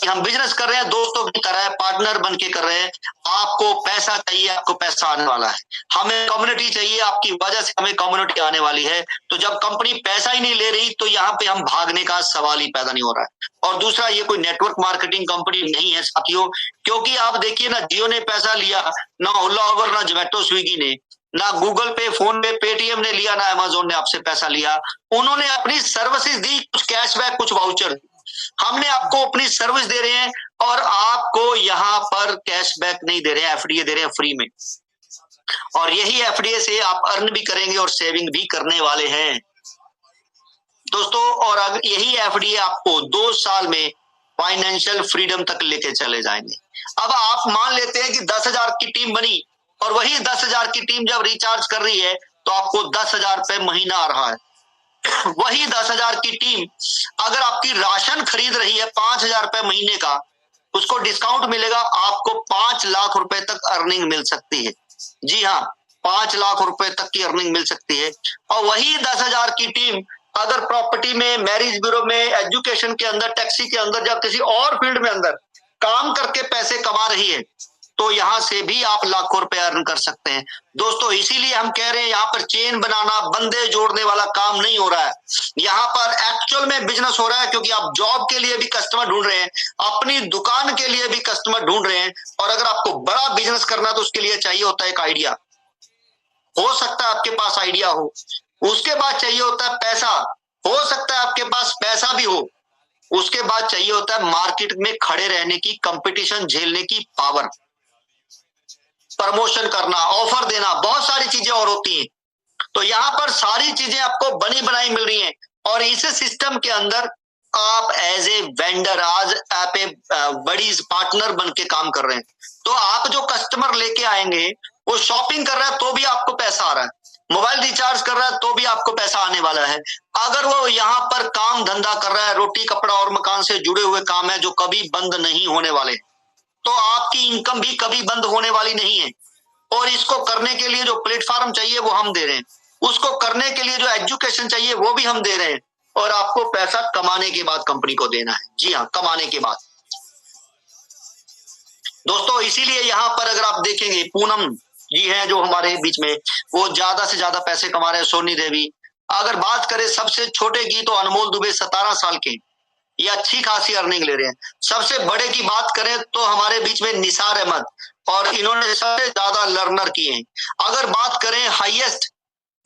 हम बिजनेस कर रहे हैं दोस्तों की तरह, पार्टनर बन के कर रहे हैं। आपको पैसा चाहिए, आपको पैसा आने वाला है। हमें कम्युनिटी चाहिए, आपकी वजह से हमें कम्युनिटी आने वाली है। तो जब कंपनी पैसा ही नहीं ले रही तो यहाँ पे हम भागने का सवाल ही पैदा नहीं हो रहा है। और दूसरा, ये कोई नेटवर्क मार्केटिंग कंपनी नहीं है साथियों, क्योंकि आप देखिए ना, जियो ने पैसा लिया, ना ओला उबर, ना जोमेटो स्विगी ने, ना गूगल पे, फोन पे, पेटीएम ने लिया, ना अमेजोन ने आपसे पैसा लिया। उन्होंने अपनी सर्विसेज दी, कुछ कैशबैक, कुछ वाउचर। हमने आपको अपनी सर्विस दे रहे हैं और आपको यहाँ पर कैशबैक नहीं दे रहे हैं, एफडीए दे रहे हैं फ्री में। और यही एफडीए से आप अर्न भी करेंगे और सेविंग भी करने वाले हैं दोस्तों। और अगर यही एफडीए आपको 2 साल में फाइनेंशियल फ्रीडम तक लेके चले जाएंगे। अब आप मान लेते हैं कि 10,000 की टीम बनी, और वही 10,000 की टीम जब रिचार्ज कर रही है तो आपको 10,000 रुपए महीना आ रहा है। वही 10,000 की टीम अगर आपकी राशन खरीद रही है 5,000 रुपए महीने का, उसको डिस्काउंट मिलेगा, आपको 5 लाख रुपए तक अर्निंग मिल सकती है। जी हाँ, 5 लाख रुपए तक की अर्निंग मिल सकती है। और वही 10,000 की टीम अगर प्रॉपर्टी में, मैरिज ब्यूरो में, एजुकेशन के अंदर, टैक्सी के अंदर या किसी और फील्ड में अंदर काम करके पैसे कमा रही है, तो यहां से भी आप लाखों रुपए अर्न कर सकते हैं दोस्तों। इसीलिए हम कह रहे हैं यहाँ पर चेन बनाना, बंदे जोड़ने वाला काम नहीं हो रहा है, यहाँ पर एक्चुअल में बिजनेस हो रहा है। क्योंकि आप जॉब के लिए भी कस्टमर ढूंढ रहे हैं, अपनी दुकान के लिए भी कस्टमर ढूंढ रहे हैं, और अगर आपको बड़ा बिजनेस करना है तो उसके लिए चाहिए होता है एक आइडिया। हो सकता है आपके पास आइडिया हो, उसके बाद चाहिए होता है पैसा, हो सकता है आपके पास पैसा भी हो, उसके बाद चाहिए होता है मार्केट में खड़े रहने की, कंपटीशन झेलने की पावर। प्रमोशन करना, ऑफर देना, बहुत सारी चीजें और होती हैं। तो यहाँ पर सारी चीजें आपको बनी बनाई मिल रही हैं और इस सिस्टम के अंदर आप एज ए वेंडर, आज आप बड़ी पार्टनर बन के काम कर रहे हैं। तो आप जो कस्टमर लेके आएंगे वो शॉपिंग कर रहा है तो भी आपको पैसा आ रहा है, मोबाइल रिचार्ज कर रहा है तो भी आपको पैसा आने वाला है। अगर वो यहाँ पर काम धंधा कर रहा है, रोटी कपड़ा और मकान से जुड़े हुए काम है जो कभी बंद नहीं होने वाले, तो आपकी इनकम भी कभी बंद होने वाली नहीं है। और इसको करने के लिए जो प्लेटफॉर्म चाहिए वो हम दे रहे हैं, उसको करने के लिए जो एजुकेशन चाहिए वो भी हम दे रहे हैं, और आपको पैसा कमाने के बाद कंपनी को देना है। जी हाँ, कमाने के बाद। दोस्तों इसीलिए यहाँ पर अगर आप देखेंगे, पूनम जी हैं जो हमारे बीच में, वो ज्यादा से ज्यादा पैसे कमा रहे हैं। सोनी देवी, अगर बात करें सबसे छोटे की तो अनमोल दुबे 17 साल के, ये अच्छी खासी अर्निंग ले रहे हैं। सबसे बड़े की बात करें तो हमारे बीच में निसार अहमद, और इन्होंने सबसे ज्यादा लर्नर किए हैं। अगर बात करें हाईएस्ट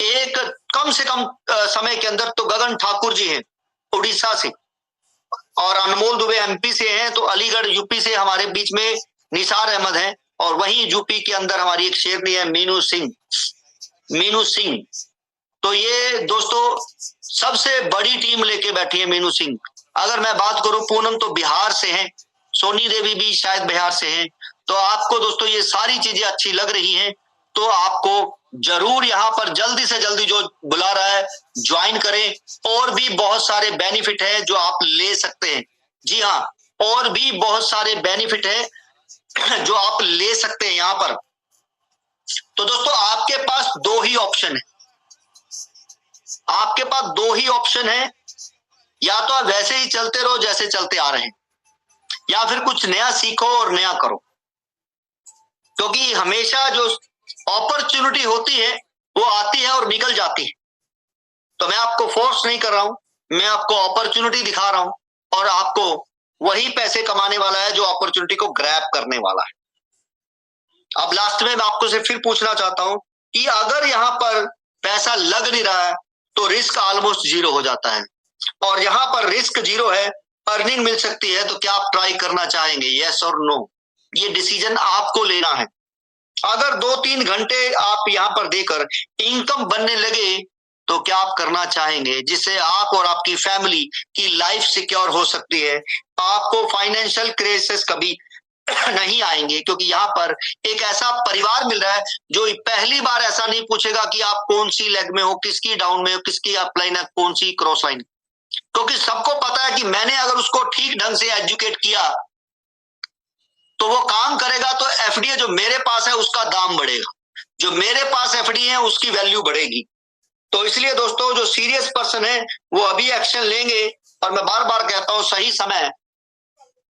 एक कम से कम समय के अंदर, तो गगन ठाकुर जी हैं उड़ीसा से, और अनमोल दुबे एमपी से हैं, तो अलीगढ़ यूपी से हमारे बीच में निसार अहमद हैं। और वहीं यूपी के अंदर हमारी एक शेरनी है मीनू सिंह। तो ये दोस्तों सबसे बड़ी टीम लेके बैठी है मीनू सिंह। अगर मैं बात करूं, पूनम तो बिहार से हैं, सोनी देवी भी शायद बिहार से हैं। तो आपको दोस्तों ये सारी चीजें अच्छी लग रही हैं तो आपको जरूर यहाँ पर जल्दी से जल्दी जो बुला रहा है ज्वाइन करें। और भी बहुत सारे बेनिफिट है जो आप ले सकते हैं। जी हाँ, और भी बहुत सारे बेनिफिट है जो आप ले सकते हैं यहाँ पर। तो दोस्तों आपके पास दो ही ऑप्शन है, आपके पास दो ही ऑप्शन है, या तो आप वैसे ही चलते रहो जैसे चलते आ रहे हैं, या फिर कुछ नया सीखो और नया करो। क्योंकि हमेशा जो अपॉर्चुनिटी होती है वो आती है और निकल जाती है। तो मैं आपको फोर्स नहीं कर रहा हूं, मैं आपको अपॉर्चुनिटी दिखा रहा हूं, और आपको वही पैसे कमाने वाला है जो अपॉर्चुनिटी को ग्रैब करने वाला है। अब लास्ट में मैं आपको से फिर पूछना चाहता हूं कि अगर यहां पर पैसा लग नहीं रहा है तो रिस्क ऑलमोस्ट जीरो हो जाता है, और यहां पर रिस्क जीरो है, अर्निंग मिल सकती है, तो क्या आप ट्राई करना चाहेंगे? यस और नो, ये डिसीजन आपको लेना है। अगर 2-3 घंटे आप यहाँ पर देकर इनकम बनने लगे तो क्या आप करना चाहेंगे, जिससे आप और आपकी फैमिली की लाइफ सिक्योर हो सकती है? आपको फाइनेंशियल क्राइसिस कभी नहीं आएंगे, क्योंकि यहाँ पर एक ऐसा परिवार मिल रहा है जो पहली बार ऐसा नहीं पूछेगा कि आप कौन सी लेग में हो, किसकी डाउन में हो, किसकी अप लाइन है, कौन सी क्रॉस लाइन, क्योंकि सबको पता है कि मैंने अगर उसको ठीक ढंग से एजुकेट किया तो वो काम करेगा, तो एफडी जो मेरे पास है उसका दाम बढ़ेगा, जो मेरे पास एफडी है उसकी वैल्यू बढ़ेगी। तो इसलिए दोस्तों जो सीरियस पर्सन है वो अभी एक्शन लेंगे, और मैं बार बार कहता हूं सही समय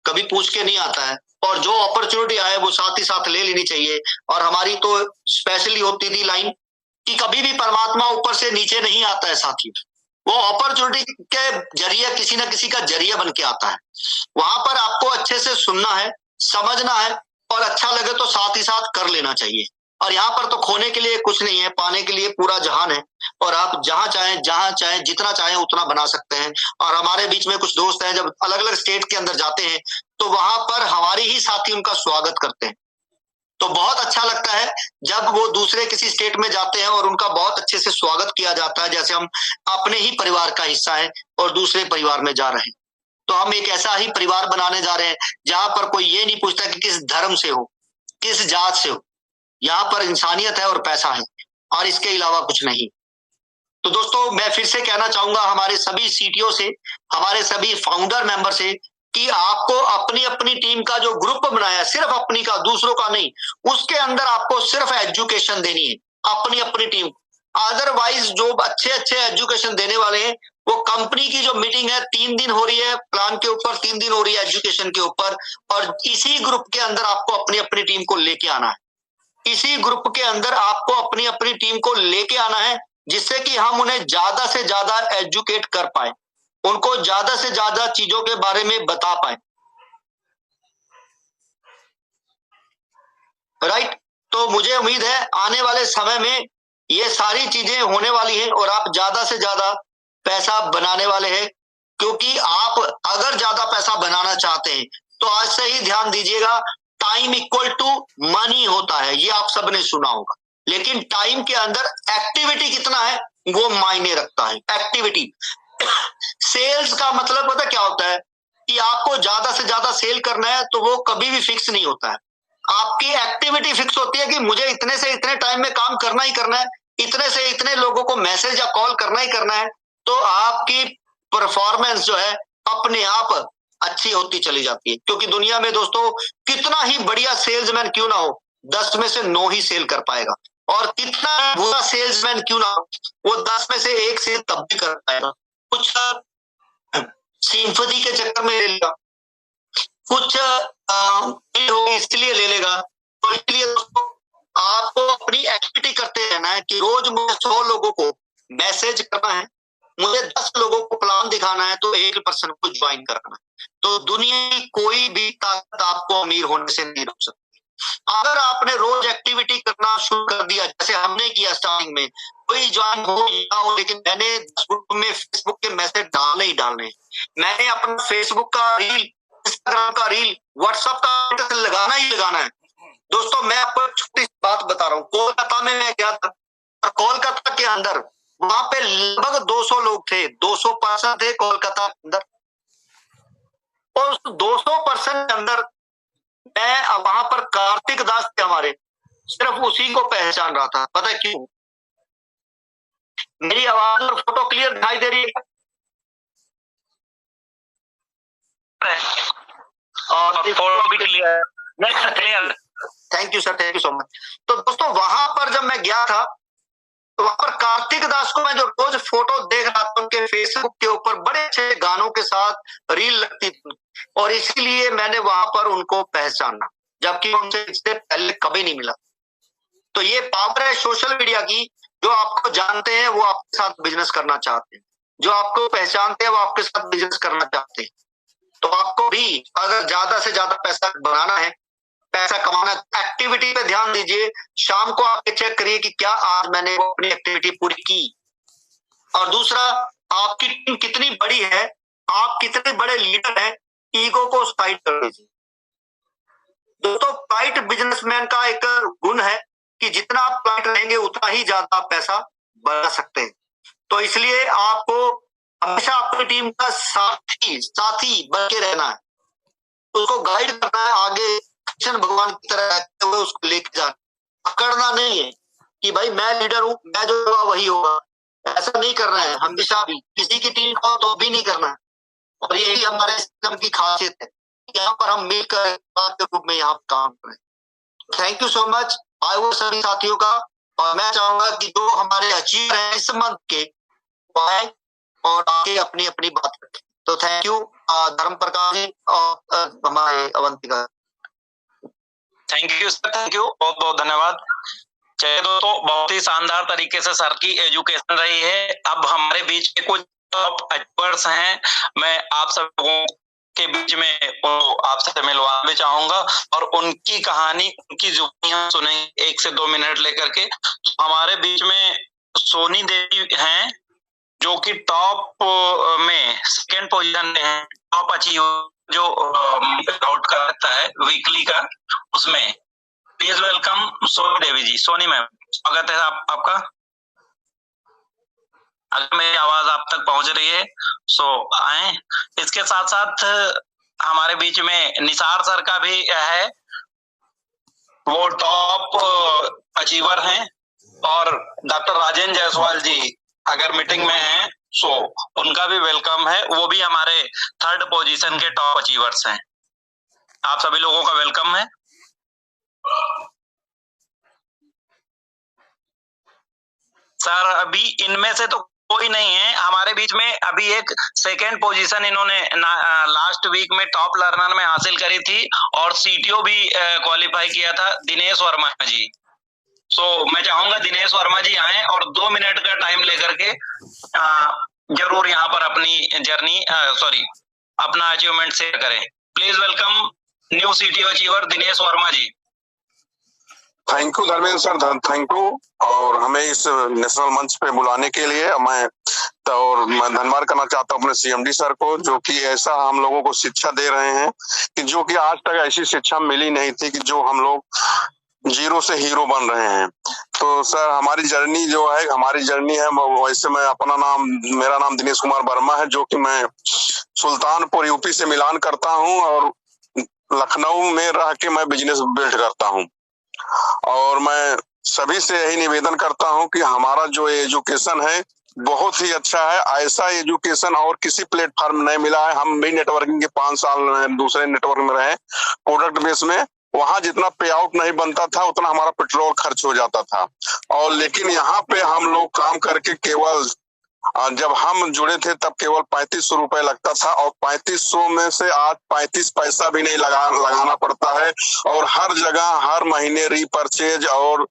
कभी पूछ के नहीं आता है, और जो अपॉर्चुनिटी आए वो साथ ही साथ ले लेनी चाहिए। और हमारी तो स्पेशली होती थी लाइन कि कभी भी परमात्मा ऊपर से नीचे नहीं आता है साथी, वो अपॉर्चुनिटी के जरिए किसी ना किसी का जरिया बन के आता है। वहां पर आपको अच्छे से सुनना है, समझना है, और अच्छा लगे तो साथ ही साथ कर लेना चाहिए। और यहाँ पर तो खोने के लिए कुछ नहीं है, पाने के लिए पूरा जहान है, और आप जहां चाहें जितना चाहें उतना बना सकते हैं। और हमारे बीच में कुछ दोस्त हैं, जब अलग अलग स्टेट के अंदर जाते हैं तो वहां पर हमारे ही साथी उनका स्वागत करते हैं। तो बहुत अच्छा लगता है जब वो दूसरे किसी स्टेट में जाते हैं और उनका बहुत अच्छे से स्वागत किया जाता है, जैसे हम अपने ही परिवार का हिस्सा है और दूसरे परिवार में जा रहे हैं। तो हम एक ऐसा ही परिवार बनाने जा रहे हैं जहां पर कोई ये नहीं पूछता कि किस धर्म से हो, किस जात से हो। यहाँ पर इंसानियत है और पैसा है, और इसके अलावा कुछ नहीं। तो दोस्तों मैं फिर से कहना चाहूंगा हमारे सभी सीटीओ से, हमारे सभी फाउंडर मेंबर से, कि आपको अपनी अपनी टीम का जो ग्रुप बनाया, सिर्फ अपनी का, दूसरों का नहीं, उसके अंदर आपको सिर्फ एजुकेशन देनी है, अपनी अपनी टीम। अदरवाइज जो अच्छे अच्छे एजुकेशन देने वाले हैं, वो कंपनी की जो मीटिंग है 3 दिन हो रही है प्लान के ऊपर, 3 दिन हो रही है एजुकेशन के ऊपर, और इसी ग्रुप के अंदर आपको अपनी अपनी टीम को लेके आना है। इसी ग्रुप के अंदर आपको अपनी अपनी टीम को लेके आना है, जिससे कि हम उन्हें ज्यादा से ज्यादा एजुकेट कर पाए, उनको ज्यादा से ज्यादा चीजों के बारे में बता पाए। राइट? तो मुझे उम्मीद है आने वाले समय में ये सारी चीजें होने वाली हैं, और आप ज्यादा से ज्यादा पैसा बनाने वाले हैं। क्योंकि आप अगर ज्यादा पैसा बनाना चाहते हैं तो आज से ही ध्यान दीजिएगा, टाइम इक्वल टू मनी होता है, ये आप सबने सुना होगा। लेकिन टाइम के अंदर एक्टिविटी कितना है वो मायने रखता है। एक्टिविटी सेल्स का मतलब पता क्या होता है कि आपको ज्यादा से ज्यादा सेल करना है तो वो कभी भी फिक्स नहीं होता है। आपकी एक्टिविटी फिक्स होती है कि मुझे इतने से इतने टाइम में काम करना ही करना है, इतने से इतने लोगों को मैसेज या कॉल करना ही करना है, तो आपकी परफॉर्मेंस जो है अपने आप अच्छी होती चली जाती है। क्योंकि दुनिया में दोस्तों कितना ही बढ़िया सेल्समैन क्यों ना हो, 10 में से 9 ही सेल कर पाएगा, और कितना बुरा सेल्समैन क्यों ना हो, वो 10 में से 1 सेल तब भी कर पाएगा। कुछ सिंपैथी के चक्कर में ले लेगा, कुछ इसलिए ले लेगा। तो इसलिए दोस्तों आपको अपनी एक्टिविटी करते रहना है कि रोज मुझे 100 लोगों को मैसेज करना है, मुझे 10 लोगों को प्लान दिखाना है, तो 1% को ज्वाइन कराना है। तो दुनिया की कोई भी ताकत आपको अमीर होने से नहीं रोक सकती। अगर आपने रोज एक्टिविटी करना शुरू कर दिया, जैसे हमने किया स्टार्टिंग में, कोई ज्वाइन हो या हो, लेकिन मैंने 10 ग्रुप में फेसबुक के मैसेज डालने ही डालने, मैंने अपना फेसबुक का रील, इंस्टाग्राम का रील, व्हाट्सएप का लगाना ही लगाना है। दोस्तों मैं आपको छोटी सी बात बता रहा हूँ, कोलकाता में मैं गया था, और कोलकाता के अंदर वहां पे लगभग 200 लोग थे, 200 पर्सन थे कोलकाता के अंदर, और उस 200% के अंदर मैं वहां पर कार्तिक दास थे हमारे, सिर्फ उसी को पहचान रहा था। पता है क्यों? मेरी आवाज और फोटो क्लियर दिखाई दे रही है? और फोटो भी clear. Thank you sir, thank you so much. तो दोस्तों वहां पर जब मैं गया था, तो वहां पर कार्तिक दास को मैं जो रोज फोटो देख रहा था, उनके फेसबुक के ऊपर बड़े अच्छे गानों के साथ रील लगती थी, और इसीलिए मैंने वहां पर उनको पहचाना, जबकि उनसे इससे पहले कभी नहीं मिला। तो ये पावर है सोशल मीडिया की, जो आपको जानते हैं वो आपके साथ बिजनेस करना चाहते हैं, जो आपको पहचानते हैं वो आपके साथ बिजनेस करना चाहते हैं। तो आपको भी अगर ज्यादा से ज्यादा पैसा बनाना है, पैसा कमाना, एक्टिविटी पे ध्यान दीजिए। शाम को आप चेक करिए कि क्या आज मैंने वो अपनी एक्टिविटी पूरी की। और दूसरा, आपकी टीम कितनी बड़ी है, आप कितने बड़े लीडर हैं, ईगो को साइड कर दीजिए। दोस्तों प्राइट बिजनेसमैन का एक गुण है कि जितना आप प्राइट रहेंगे उतना ही ज्यादा पैसा बना सकते हैं। तो इसलिए आपको हमेशा अपनी टीम का साथी बन के रहना है, उसको गाइड करना है आगे, कृष्ण भगवान की तरह उसको लेके जाना, पकड़ना नहीं है कि भाई मैं लीडर हूं, मैं जो होगा वही होगा, ऐसा नहीं करना है। हमेशा भी किसी की टीम को तो भी नहीं करना है, और यही हमारे सिस्टम की खासियत है, यहाँ पर हम मिलकर के रूप में यहाँ काम करें। थैंक यू सो मच आए हुए सभी साथियों का, और मैं चाहूंगा कि जो हमारे अचीवर हैं इस मंथ के आए और आके अपनी अपनी बात रखें। तो थैंक यू धर्म प्रकाश जी और हमारे Avantika. Thank you sir, thank you, बहुत बहुत धन्यवाद। चलिए दोस्तों, बहुत ही शानदार तरीके से सर की एजुकेशन रही है। अब हमारे बीच के कुछ टॉप अचीवर्स हैं, मैं आप सब लोगों के बीच में आपसे मिलवाना भी चाहूंगा, और उनकी कहानी, उनकी जुबानी सुनेंगे 1 से 2 मिनट लेकर के। तो हमारे बीच में सोनी देवी हैं, जो कि टॉप में 2nd पोजीशन में है, टॉप अचीवर जो आउट करता है वीकली का, उसमें। Please welcome Soni Devi ji. Soni ma'am, स्वागत है आपका। अगर मेरी आवाज आप तक पहुंच रही है सो आए। इसके साथ साथ हमारे बीच में निसार सर का भी है, वो टॉप अचीवर हैं, और डॉक्टर राजेंद्र जायसवाल जी अगर मीटिंग में हैं सो उनका भी वेलकम है, वो भी हमारे 3rd पोजीशन के टॉप अचीवर्स हैं। आप सभी लोगों का वेलकम है। सर अभी इनमें से तो कोई नहीं है हमारे बीच में, अभी एक 2nd पोजीशन इन्होंने लास्ट वीक में टॉप लर्नर में हासिल करी थी, और सीटीओ भी क्वालिफाई किया था, दिनेश वर्मा जी। सो मैं चाहूंगा दिनेश वर्मा जी आए और 2 मिनट का टाइम लेकर के जरूर यहाँ पर अपनी जर्नी अपना अचीवमेंट शेयर करें। Please welcome new CTO achiever Dinesh Verma ji. Thank you Dharmendra sir, thank you, और हमें इस नेशनल मंच पे बुलाने के लिए मैं और मैं धन्यवाद करना चाहता हूँ अपने सीएमडी सर को, जो कि ऐसा हम लोगों को शिक्षा दे रहे हैं कि जो कि आज तक ऐसी शिक्षा मिली नहीं थी कि जो हम लोग जीरो से हीरो बन रहे हैं। तो सर हमारी जर्नी है, वैसे मैं मेरा नाम दिनेश कुमार वर्मा है, जो कि मैं सुल्तानपुर यूपी से मिलान करता हूँ और लखनऊ में रह के मैं बिजनेस बिल्ड करता हूँ। और मैं सभी से यही निवेदन करता हूँ कि हमारा जो एजुकेशन है बहुत ही अच्छा है। ऐसा एजुकेशन और किसी प्लेटफॉर्म नहीं मिला है। हम भी नेटवर्किंग के 5 साल दूसरे नेटवर्क में रहे प्रोडक्ट बेस में, वहां जितना पे आउट नहीं बनता था उतना हमारा पेट्रोल खर्च हो जाता था। और लेकिन यहाँ पे हम लोग काम करके केवल जब हम जुड़े थे तब केवल 3500 रुपए लगता था, और 3500 में से आज 35 पैसा भी नहीं लगाना पड़ता है। और हर जगह हर महीने रीपरचेज और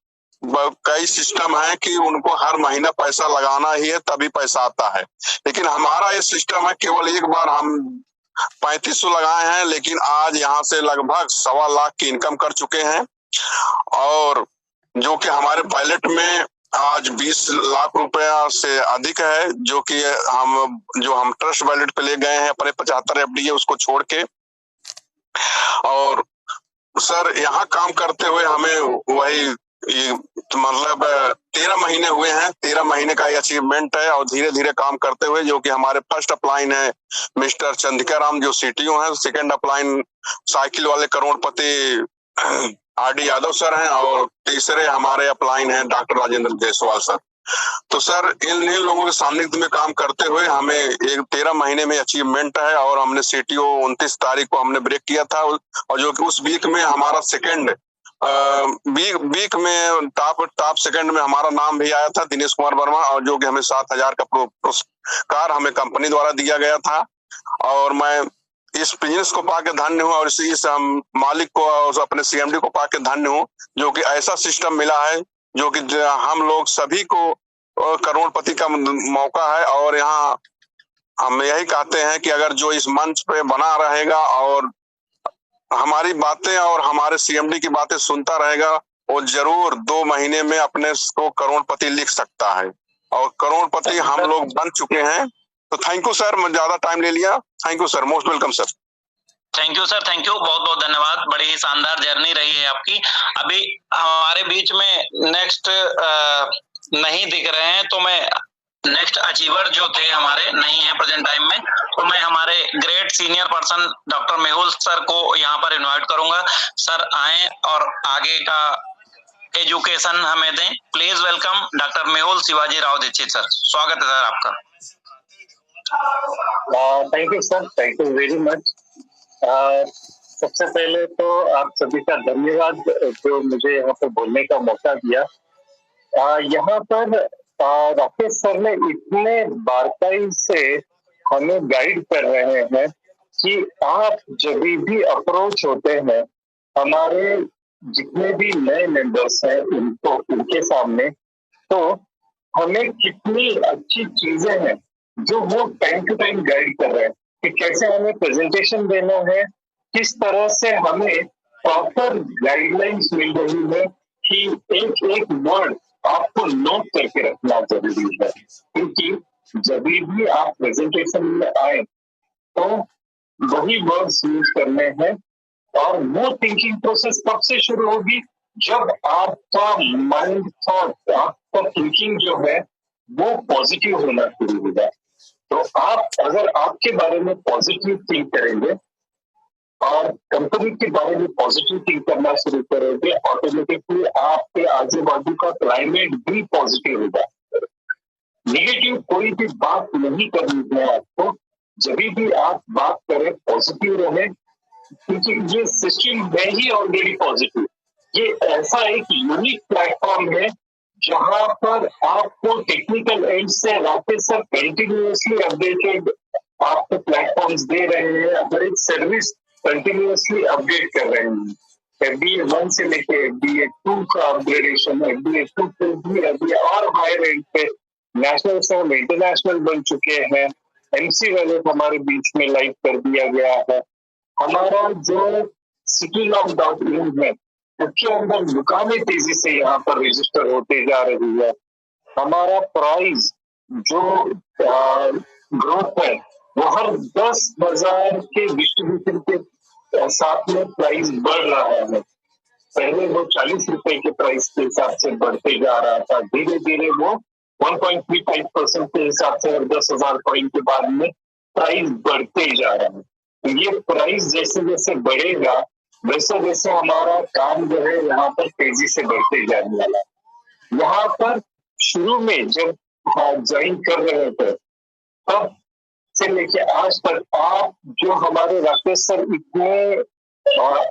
कई सिस्टम है कि उनको हर महीना पैसा लगाना ही है तभी पैसा आता है। लेकिन हमारा ये सिस्टम है, केवल एक बार हम 3500 लगाए हैं, लेकिन आज यहाँ से लगभग 1.25 लाख की इनकम कर चुके हैं। और जो कि हमारे पायलट में आज 20 लाख रुपया से अधिक है, जो कि हम ट्रस्ट वैलेट पे ले गए हैं अपने 75 एफडी उसको छोड़ के। और सर यहाँ काम करते हुए हमें वही मतलब 13 महीने हुए हैं, 13 महीने का अचीवमेंट है। और धीरे धीरे काम करते हुए, जो कि हमारे फर्स्ट अपलाइन है मिस्टर चंद्रिका राम जो सीटीओ हैं, सेकंड अपलाइन साइकिल वाले करोड़पति आरडी यादव सर हैं, और तीसरे हमारे अपलाइन हैं डॉक्टर राजेंद्र जायसवाल सर। तो सर इन लोगों के सानिध्य में काम करते हुए हमें एक 13 महीने में अचीवमेंट है। और हमने सीटीओ 29 तारीख को हमने ब्रेक किया था, और जो कि उस वीक में हमारा सेकंड वीक में टॉप सेकंड में हमारा नाम भी आया था, दिनेश कुमार वर्मा, और जो कि हमें 7000 का पुरस्कार हमें कंपनी द्वारा दिया गया था। और मैं इस बिजनेस को पाके धन्य हूँ, और इस मालिक को और अपने सीएमडी को पाके धन्य हूँ, जो कि ऐसा सिस्टम मिला है जो कि हम लोग सभी को करोड़पति का मौका है। और यहाँ हम यही कहते हैं कि अगर जो इस मंच पे बना रहेगा और हमारी बातें और हमारे सीएमडी की बातें सुनता रहेगा, वो जरूर 2 महीने में अपने को करोड़पति लिख सकता है। और करोड़पति हम लोग बन चुके हैं। तो थैंक यू सर, मैं ज्यादा टाइम ले लिया। Thank you sir, most welcome sir. Thank you sir, thank you, बहुत बहुत धन्यवाद। बड़ी ही शानदार जर्नी रही है आपकी। अभी हमारे बीच में नेक्स्ट नहीं दिख रहे हैं, तो मैं नेक्स्ट अचीवर जो थे हमारे नहीं है प्रेजेंट टाइम में, तो मैं हमारे great senior person doctor Mehul sir को यहाँ पर इनवाइट करूंगा। सर आए और आगे का एजुकेशन हमें दें। Please welcome doctor Mehul Shivaji Rao Dixit sir. स्वागत है सर आपका। Thank you sir, thank you very much. सबसे पहले तो आप सभी का धन्यवाद जो मुझे यहाँ पर बोलने का मौका दिया। यहाँ पर राकेश सर ने इतने बारीकी से हमें गाइड कर रहे हैं कि आप जब भी अप्रोच होते हैं हमारे जितने भी नए मेंबर्स हैं उनके सामने, तो हमें कितनी अच्छी चीजें हैं जो वो टाइम टू टाइम गाइड कर रहे हैं कि कैसे हमें प्रेजेंटेशन देना है, किस तरह से हमें प्रॉपर गाइडलाइंस मिल रही है कि एक एक वर्ड आपको नोट करके रखना जरूरी है। क्योंकि जब भी आप प्रेजेंटेशन में आए तो वही वर्ड्स यूज करने हैं, और वो थिंकिंग प्रोसेस कब से शुरू होगी, जब आपका माइंड थॉट, आपका थिंकिंग जो है वो पॉजिटिव होना शुरू होगा। तो आप अगर आपके बारे में पॉजिटिव थिंक करेंगे और कंपनी के बारे में पॉजिटिव थिंक करना शुरू करोगे, ऑटोमेटिकली आपके आजू बाजू का क्लाइमेट भी पॉजिटिव होगा। नेगेटिव कोई भी बात नहीं करनी है आपको। जब भी आप बात करें पॉजिटिव रहे, क्योंकि ये सिस्टम है ही ऑलरेडी पॉजिटिव। ये ऐसा एक यूनिक प्लेटफॉर्म है जहां पर आपको टेक्निकल एंड से राकेश सर कंटिन्यूअसली अपडेटेड आपको प्लेटफॉर्म्स दे रहे हैं, हर एक सर्विस कंटिन्यूअसली अपडेट कर रहे हैं। FDA 1 से लेके FDA 2 का अपग्रेडेशन, FDA 2 पे भी अभी और हायर एंड पे नेशनल से हम इंटरनेशनल बन चुके हैं। MC वाले हमारे बीच में लाइव कर दिया गया है। हमारा जो citylog.in है उसके अंदर दुकानें तेजी से यहाँ पर रजिस्टर होते जा रही है। हमारा प्राइस जो ग्रोथ है वो हर 10,000 के डिस्ट्रीब्यूशन के साथ में प्राइस बढ़ रहा है। पहले वो 40 रुपए के प्राइस के हिसाब से बढ़ते जा रहा था, धीरे धीरे वो 1.35% के हिसाब से हर 10,000 कॉइन के बाद में प्राइस बढ़ते जा रहा है। तो ये प्राइस जैसे जैसे बढ़ेगा वैसे वैसे हमारा काम जो है यहाँ पर तेजी से बढ़ते जाने वाला है। यहाँ पर शुरू में जब ज्वाइन कर रहे थे तब से लेके आज तक आप जो हमारे राकेश सर इतने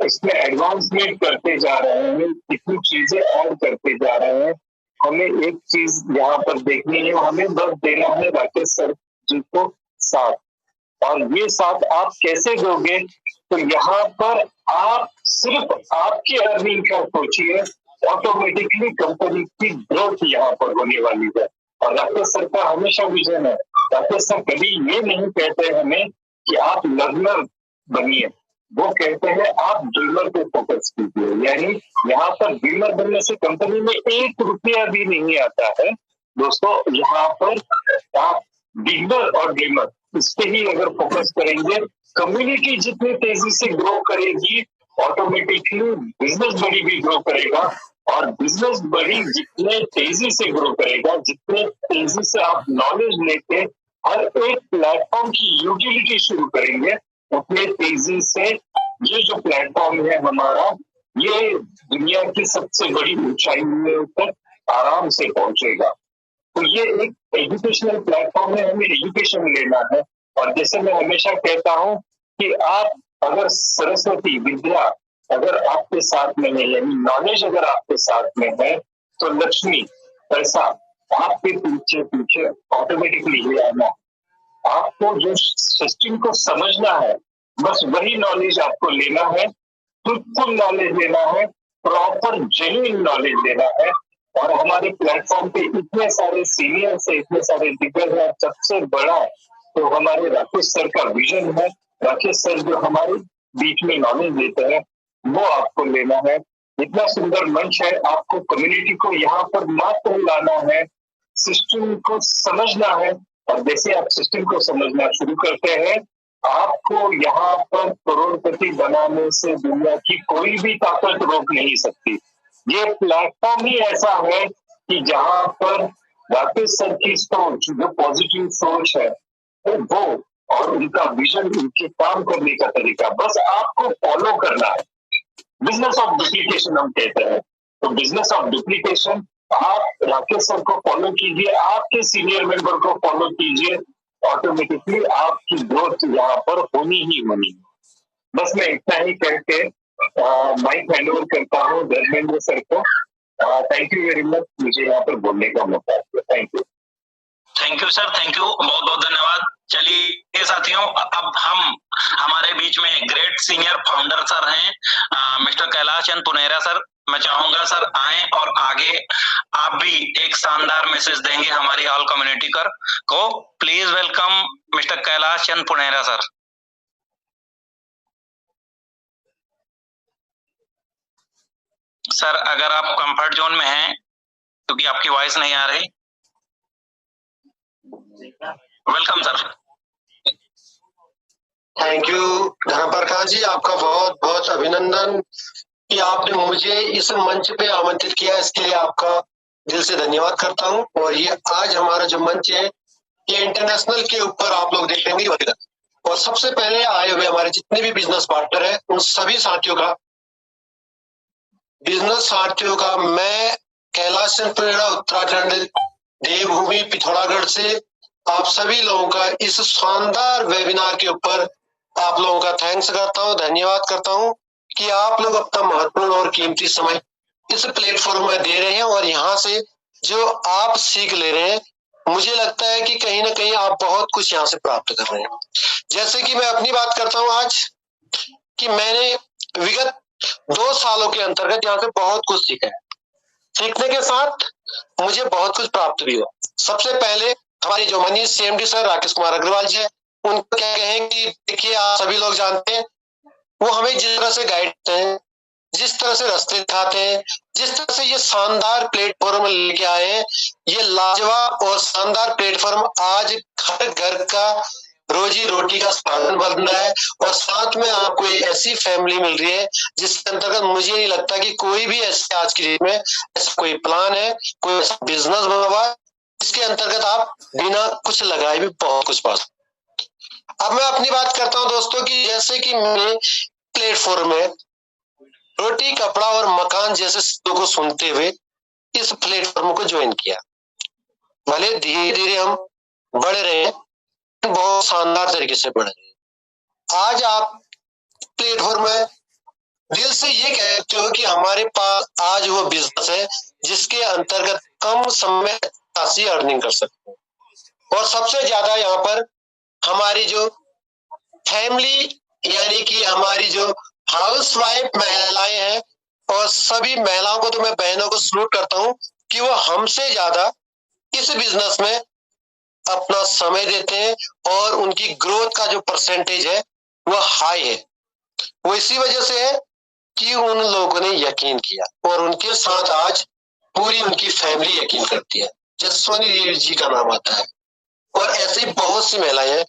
इसमें एडवांसमेंट करते जा रहे हैं, इतनी चीजें ऐड करते जा रहे हैं, हमें एक चीज यहाँ पर देखनी है, हमें बस देना है राकेश सर जी को साथ। और ये साथ आप कैसे दोगे? तो यहाँ पर आप सिर्फ आपकी अर्निंग का सोचिए, ऑटोमेटिकली कंपनी की ग्रोथ यहाँ पर होने वाली है। और राकेश सर का हमेशा विजन है, राकेश सर कभी ये नहीं कहते हमें कि आप लर्नर बनिए, वो कहते हैं आप ड्रीमर पे फोकस कीजिए। यानी यहाँ पर ड्रीमर बनने से कंपनी में 1 रुपया भी नहीं आता है दोस्तों। यहाँ पर आप बिगनर और ड्रीमर इस पे ही अगर फोकस करेंगे, कम्युनिटी जितनी तेजी से ग्रो करेगी ऑटोमेटिकली बिजनेस बड़ी भी ग्रो करेगा। और बिजनेस बड़ी जितने तेजी से ग्रो करेगा, जितने तेजी से आप नॉलेज लेके हर एक प्लेटफॉर्म की यूटिलिटी शुरू करेंगे, उतने तेजी से ये जो प्लेटफॉर्म है हमारा, ये दुनिया की सबसे बड़ी ऊंचाइयों तक आराम से पहुंचेगा। तो ये एक एजुकेशनल प्लेटफॉर्म है, हमें एजुकेशन लेना है। और जैसे मैं हमेशा कहता हूँ कि आप अगर सरस्वती विद्या अगर आपके साथ में है, यानी नॉलेज अगर आपके साथ में है, तो लक्ष्मी पैसा आपके पीछे पीछे ऑटोमेटिकली ले आना। आपको जो सिस्टम को समझना है, बस वही नॉलेज आपको लेना है, ट्रूथफुल नॉलेज लेना है, प्रॉपर जेन्युइन नॉलेज लेना है। और हमारे प्लेटफॉर्म पे इतने सारे सीनियर्स है, इतने सारे दिग्गज है, सबसे बड़ा तो हमारे राकेश सर का विजन है। राकेश सर जो हमारे बीच में नॉलेज देते हैं वो आपको लेना है। इतना सुंदर मंच है, आपको कम्युनिटी को यहाँ पर मात्र लाना है, सिस्टम को समझना है। और जैसे आप सिस्टम को समझना शुरू करते हैं, आपको यहाँ पर करोड़पति बनाने से दुनिया की कोई भी ताकत रोक नहीं सकती। ये प्लेटफॉर्म ही ऐसा है कि जहाँ पर राकेश सर की सोच, जो पॉजिटिव सोच है वो, और उनका विजन, उनके काम करने का तरीका, बस आपको फॉलो करना है। बिजनेस ऑफ डुप्लीकेशन हम कहते हैं। तो बिजनेस ऑफ डुप्लीकेशन, आप राकेश सर को फॉलो कीजिए, आपके सीनियर मेंबर को फॉलो कीजिए, ऑटोमेटिकली आपकी ग्रोथ यहाँ पर होनी ही होनी। बस मैं इतना ही करके माइक हैंड ओवर करता हूँ धर्मेंद्र सर को। थैंक यू वेरी मच, मुझे यहाँ पर बोलने का मौका दिया। Thank you. Thank you sir, thank you, बहुत बहुत धन्यवाद। चलिए साथियों, अब हम हमारे बीच में ग्रेट सीनियर फाउंडर सर हैं मिस्टर कैलाश चंद पुनेरा सर। मैं चाहूंगा सर आए और आगे आप भी एक शानदार मैसेज देंगे हमारी ऑल कम्युनिटी को। Please welcome mister Kailash Chand Punera sir. Sir अगर आप कंफर्ट जोन में हैं क्योंकि आपकी वॉइस नहीं आ रही। Welcome sir. Thank you Dharmaprakash जी, आपका बहुत बहुत अभिनंदन कि आपने मुझे इस मंच पे आमंत्रित किया, इसके लिए आपका दिल से धन्यवाद करता हूं। और ये आज हमारा जो मंच है ये इंटरनेशनल के ऊपर आप लोग देखेंगे। और सबसे पहले आए हुए हमारे जितने भी बिजनेस पार्टनर हैं उन सभी साथियों का, बिजनेस साथियों का मैं कैलाश चंद पुनेरा उत्तराखंड देवभूमि पिथौरागढ़ से आप सभी लोगों का इस शानदार वेबिनार के ऊपर आप लोगों का थैंक्स करता हूं, धन्यवाद करता हूं कि आप लोग अपना महत्वपूर्ण और कीमती समय इस प्लेटफॉर्म में दे रहे हैं। और यहाँ से जो आप सीख ले रहे हैं, मुझे लगता है कि कहीं ना कहीं आप बहुत कुछ यहाँ से प्राप्त कर रहे हैं। जैसे कि मैं अपनी बात करता हूँ आज, कि मैंने विगत 2 सालों के अंतर्गत यहाँ से बहुत कुछ सीखा है। सीखने के साथ मुझे बहुत कुछ प्राप्त भी हुआ। सबसे पहले हमारे जो मनीष सीएमडी सर राकेश कुमार अग्रवाल जी है, उनको क्या कहें कि देखिए आप सभी लोग जानते हैं वो हमें जिस तरह से गाइड करते हैं, जिस तरह से रास्ते दिखाते हैं, जिस तरह से ये शानदार प्लेटफॉर्म लेके आए हैं, ये लाजवाब और शानदार प्लेटफॉर्म आज घर घर का रोजी रोटी का साधन बन रहा है। और साथ में आपको एक ऐसी फैमिली मिल रही है जिसके अंतर्गत मुझे नहीं लगता कि कोई भी ऐसे आज की डेट में ऐसा कोई प्लान है, कोई ऐसा बिजनेस बना हुआ है इसके अंतर्गत आप बिना कुछ लगाए भी बहुत कुछ पा सकते। अब मैं अपनी बात करता हूं दोस्तों कि जैसे कि मैंने प्लेटफॉर्म में रोटी, कपड़ा और मकान जैसे शब्दों को सुनते हुए इस प्लेटफॉर्म को ज्वाइन किया। भले धीरे धीरे हम बढ़ रहे हैं, बहुत शानदार तरीके से बढ़ रहे हैं। आज आप प्लेटफॉर्म में दिल से ये कहते हो कि हमारे पास आज वो बिजनेस है जिसके अंतर्गत कम समय में खासी अर्निंग कर सकते हैं। और सबसे ज्यादा यहाँ पर हमारी जो फैमिली यानी कि हमारी जो हाउसवाइफ महिलाएं हैं, और सभी महिलाओं को तो मैं बहनों को सलूट करता हूँ कि वो हमसे ज्यादा इस बिजनेस में अपना समय देते हैं और उनकी ग्रोथ का जो परसेंटेज है वो हाई है। वो इसी वजह से है कि उन लोगों ने यकीन किया और उनके साथ आज पूरी उनकी फैमिली यकीन करती है। जसवंती देवी जी का नाम आता है। और ऐसी बहुत सी महिलाएं हैं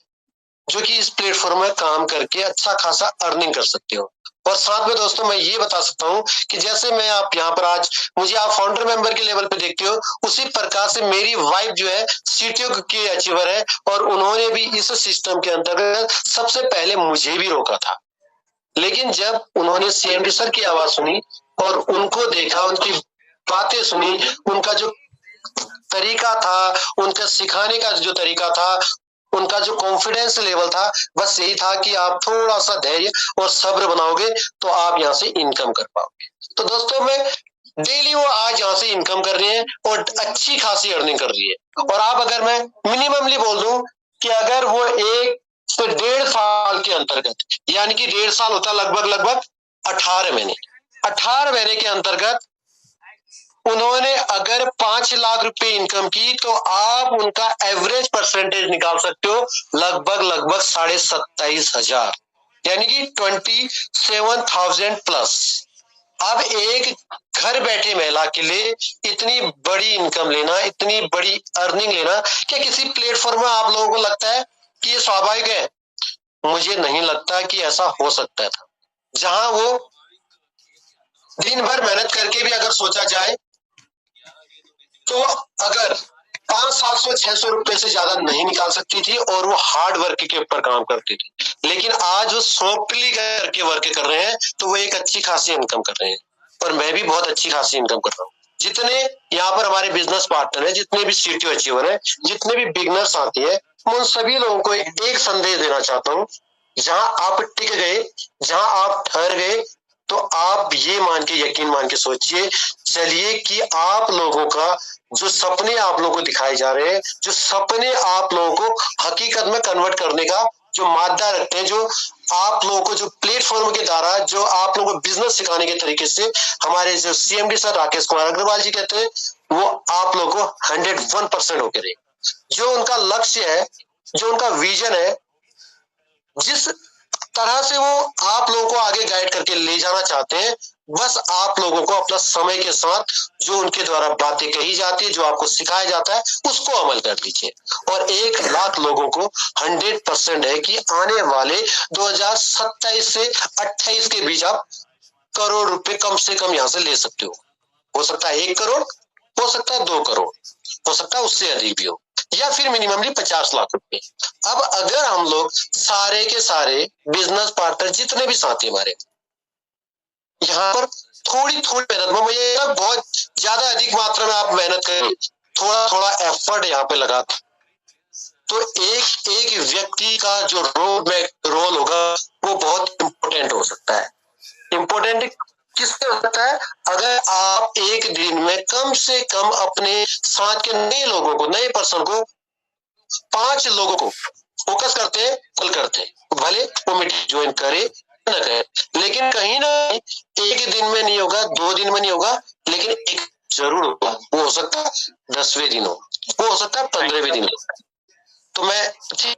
जो कि इस प्लेटफॉर्म में काम करके अच्छा खासा अर्निंग कर सकते हो। और साथ में दोस्तों मैं ये बता सकता हूँ कि जैसे मैं आप यहाँ पर आज मुझे आप फाउंडर मेंबर के लेवल पे देखते हो, उसी प्रकार से मेरी वाइफ जो है सीटीओ की अचीवर है और उन्होंने भी इस सिस्टम के अंतर्गत सबसे पहले मुझे भी रोका था। लेकिन जब उन्होंने सीएमडी सर की आवाज सुनी और उनको देखा, उनकी बातें सुनी, उनका जो तरीका था, उनका सिखाने का जो तरीका था, उनका जो कॉन्फिडेंस लेवल था, बस यही था कि आप थोड़ा सा धैर्य और सब्र बनाओगे तो आप यहाँ से इनकम कर पाओगे। तो दोस्तों मैं डेली वो आज यहाँ से इनकम कर रही है और अच्छी खासी अर्निंग कर रही है। और आप अगर मैं मिनिममली बोल दूं कि अगर वो 1 से 1.5 साल के अंतर्गत, यानी कि 1.5 साल होता लगभग 18 महीने, 18 महीने के अंतर्गत उन्होंने अगर 5 लाख रुपए इनकम की तो आप उनका एवरेज परसेंटेज निकाल सकते हो लगभग 27,500, यानी कि 27,000 प्लस। अब एक घर बैठे महिला के लिए इतनी बड़ी इनकम लेना, इतनी बड़ी अर्निंग लेना, क्या किसी प्लेटफॉर्म में आप लोगों को लगता है कि ये स्वाभाविक है? मुझे नहीं लगता कि ऐसा हो सकता था। जहां वो दिन भर मेहनत करके भी अगर सोचा जाए तो अगर 500-600 रुपए से ज्यादा नहीं निकाल सकती थी और वो हार्ड वर्क के ऊपर काम करती थी। लेकिन आज वो सॉफ्टली करके वर्क कर रहे हैं तो वो एक अच्छी खासी इनकम कर रहे हैं और मैं भी बहुत अच्छी खासी इनकम कर रहा हूँ। जितने यहाँ पर हमारे बिजनेस पार्टनर है, जितने भी सीटीओ अचीवर है, जितने भी बिगनर्स आते हैं, मैं उन सभी लोगों को एक संदेश देना चाहता हूँ। जहां आप टिक गए, जहां आप ठहर गए, तो आप ये मान के, यकीन मान के सोचिए चलिए कि आप लोगों का जो सपने आप लोगों को दिखाए जा रहे हैं, जो सपने आप लोगों को हकीकत में कन्वर्ट करने का जो मादा रखते हैं, जो आप लोगों को जो प्लेटफॉर्म के द्वारा जो आप लोगों को बिजनेस सिखाने के तरीके से हमारे जो सीएमडी सर राकेश कुमार अग्रवाल जी कहते हैं, वो आप लोगों को 101% होके रहेगा। जो उनका लक्ष्य है, जो उनका विजन है, जिस तरह से वो आप लोगों को आगे गाइड करके ले जाना चाहते हैं, बस आप लोगों को अपना समय के साथ जो उनके द्वारा बातें कही जाती है, जो आपको सिखाया जाता है, उसको अमल कर लीजिए। और 1 लाख लोगों को 100% है कि आने वाले 2027 से 28 के बीच आप करोड़ रुपए कम से कम यहाँ से ले सकते हो सकता है 1 करोड़, हो सकता है 2 करोड़, हो सकता है उससे अधिक भी हो, या फिर मिनिममली 50 लाख रुपए। अब अगर हम लोग सारे के सारे बिजनेस पार्टनर जितने भी साथी हमारे यहाँ पर थोड़ी मेहनत में, मुझे बहुत ज्यादा अधिक मात्रा में आप मेहनत करें, थोड़ा एफर्ट यहाँ पे लगा तो एक व्यक्ति का जो रोल होगा वो बहुत इंपॉर्टेंट हो सकता है। इंपॉर्टेंट किससे हो सकता है? अगर आप एक दिन में कम से कम अपने साथ के नए लोगों को, नए पर्सन को, 5 लोगों को फोकस करते, कॉल करते, भले वो मीटिंग ज्वाइन करे न करे, लेकिन कहीं ना एक दिन में नहीं होगा, 2 दिन में नहीं होगा, लेकिन एक जरूर होगा। वो हो सकता है 10वें दिन हो सकता है 15वें दिन हो। तो मैं ठीक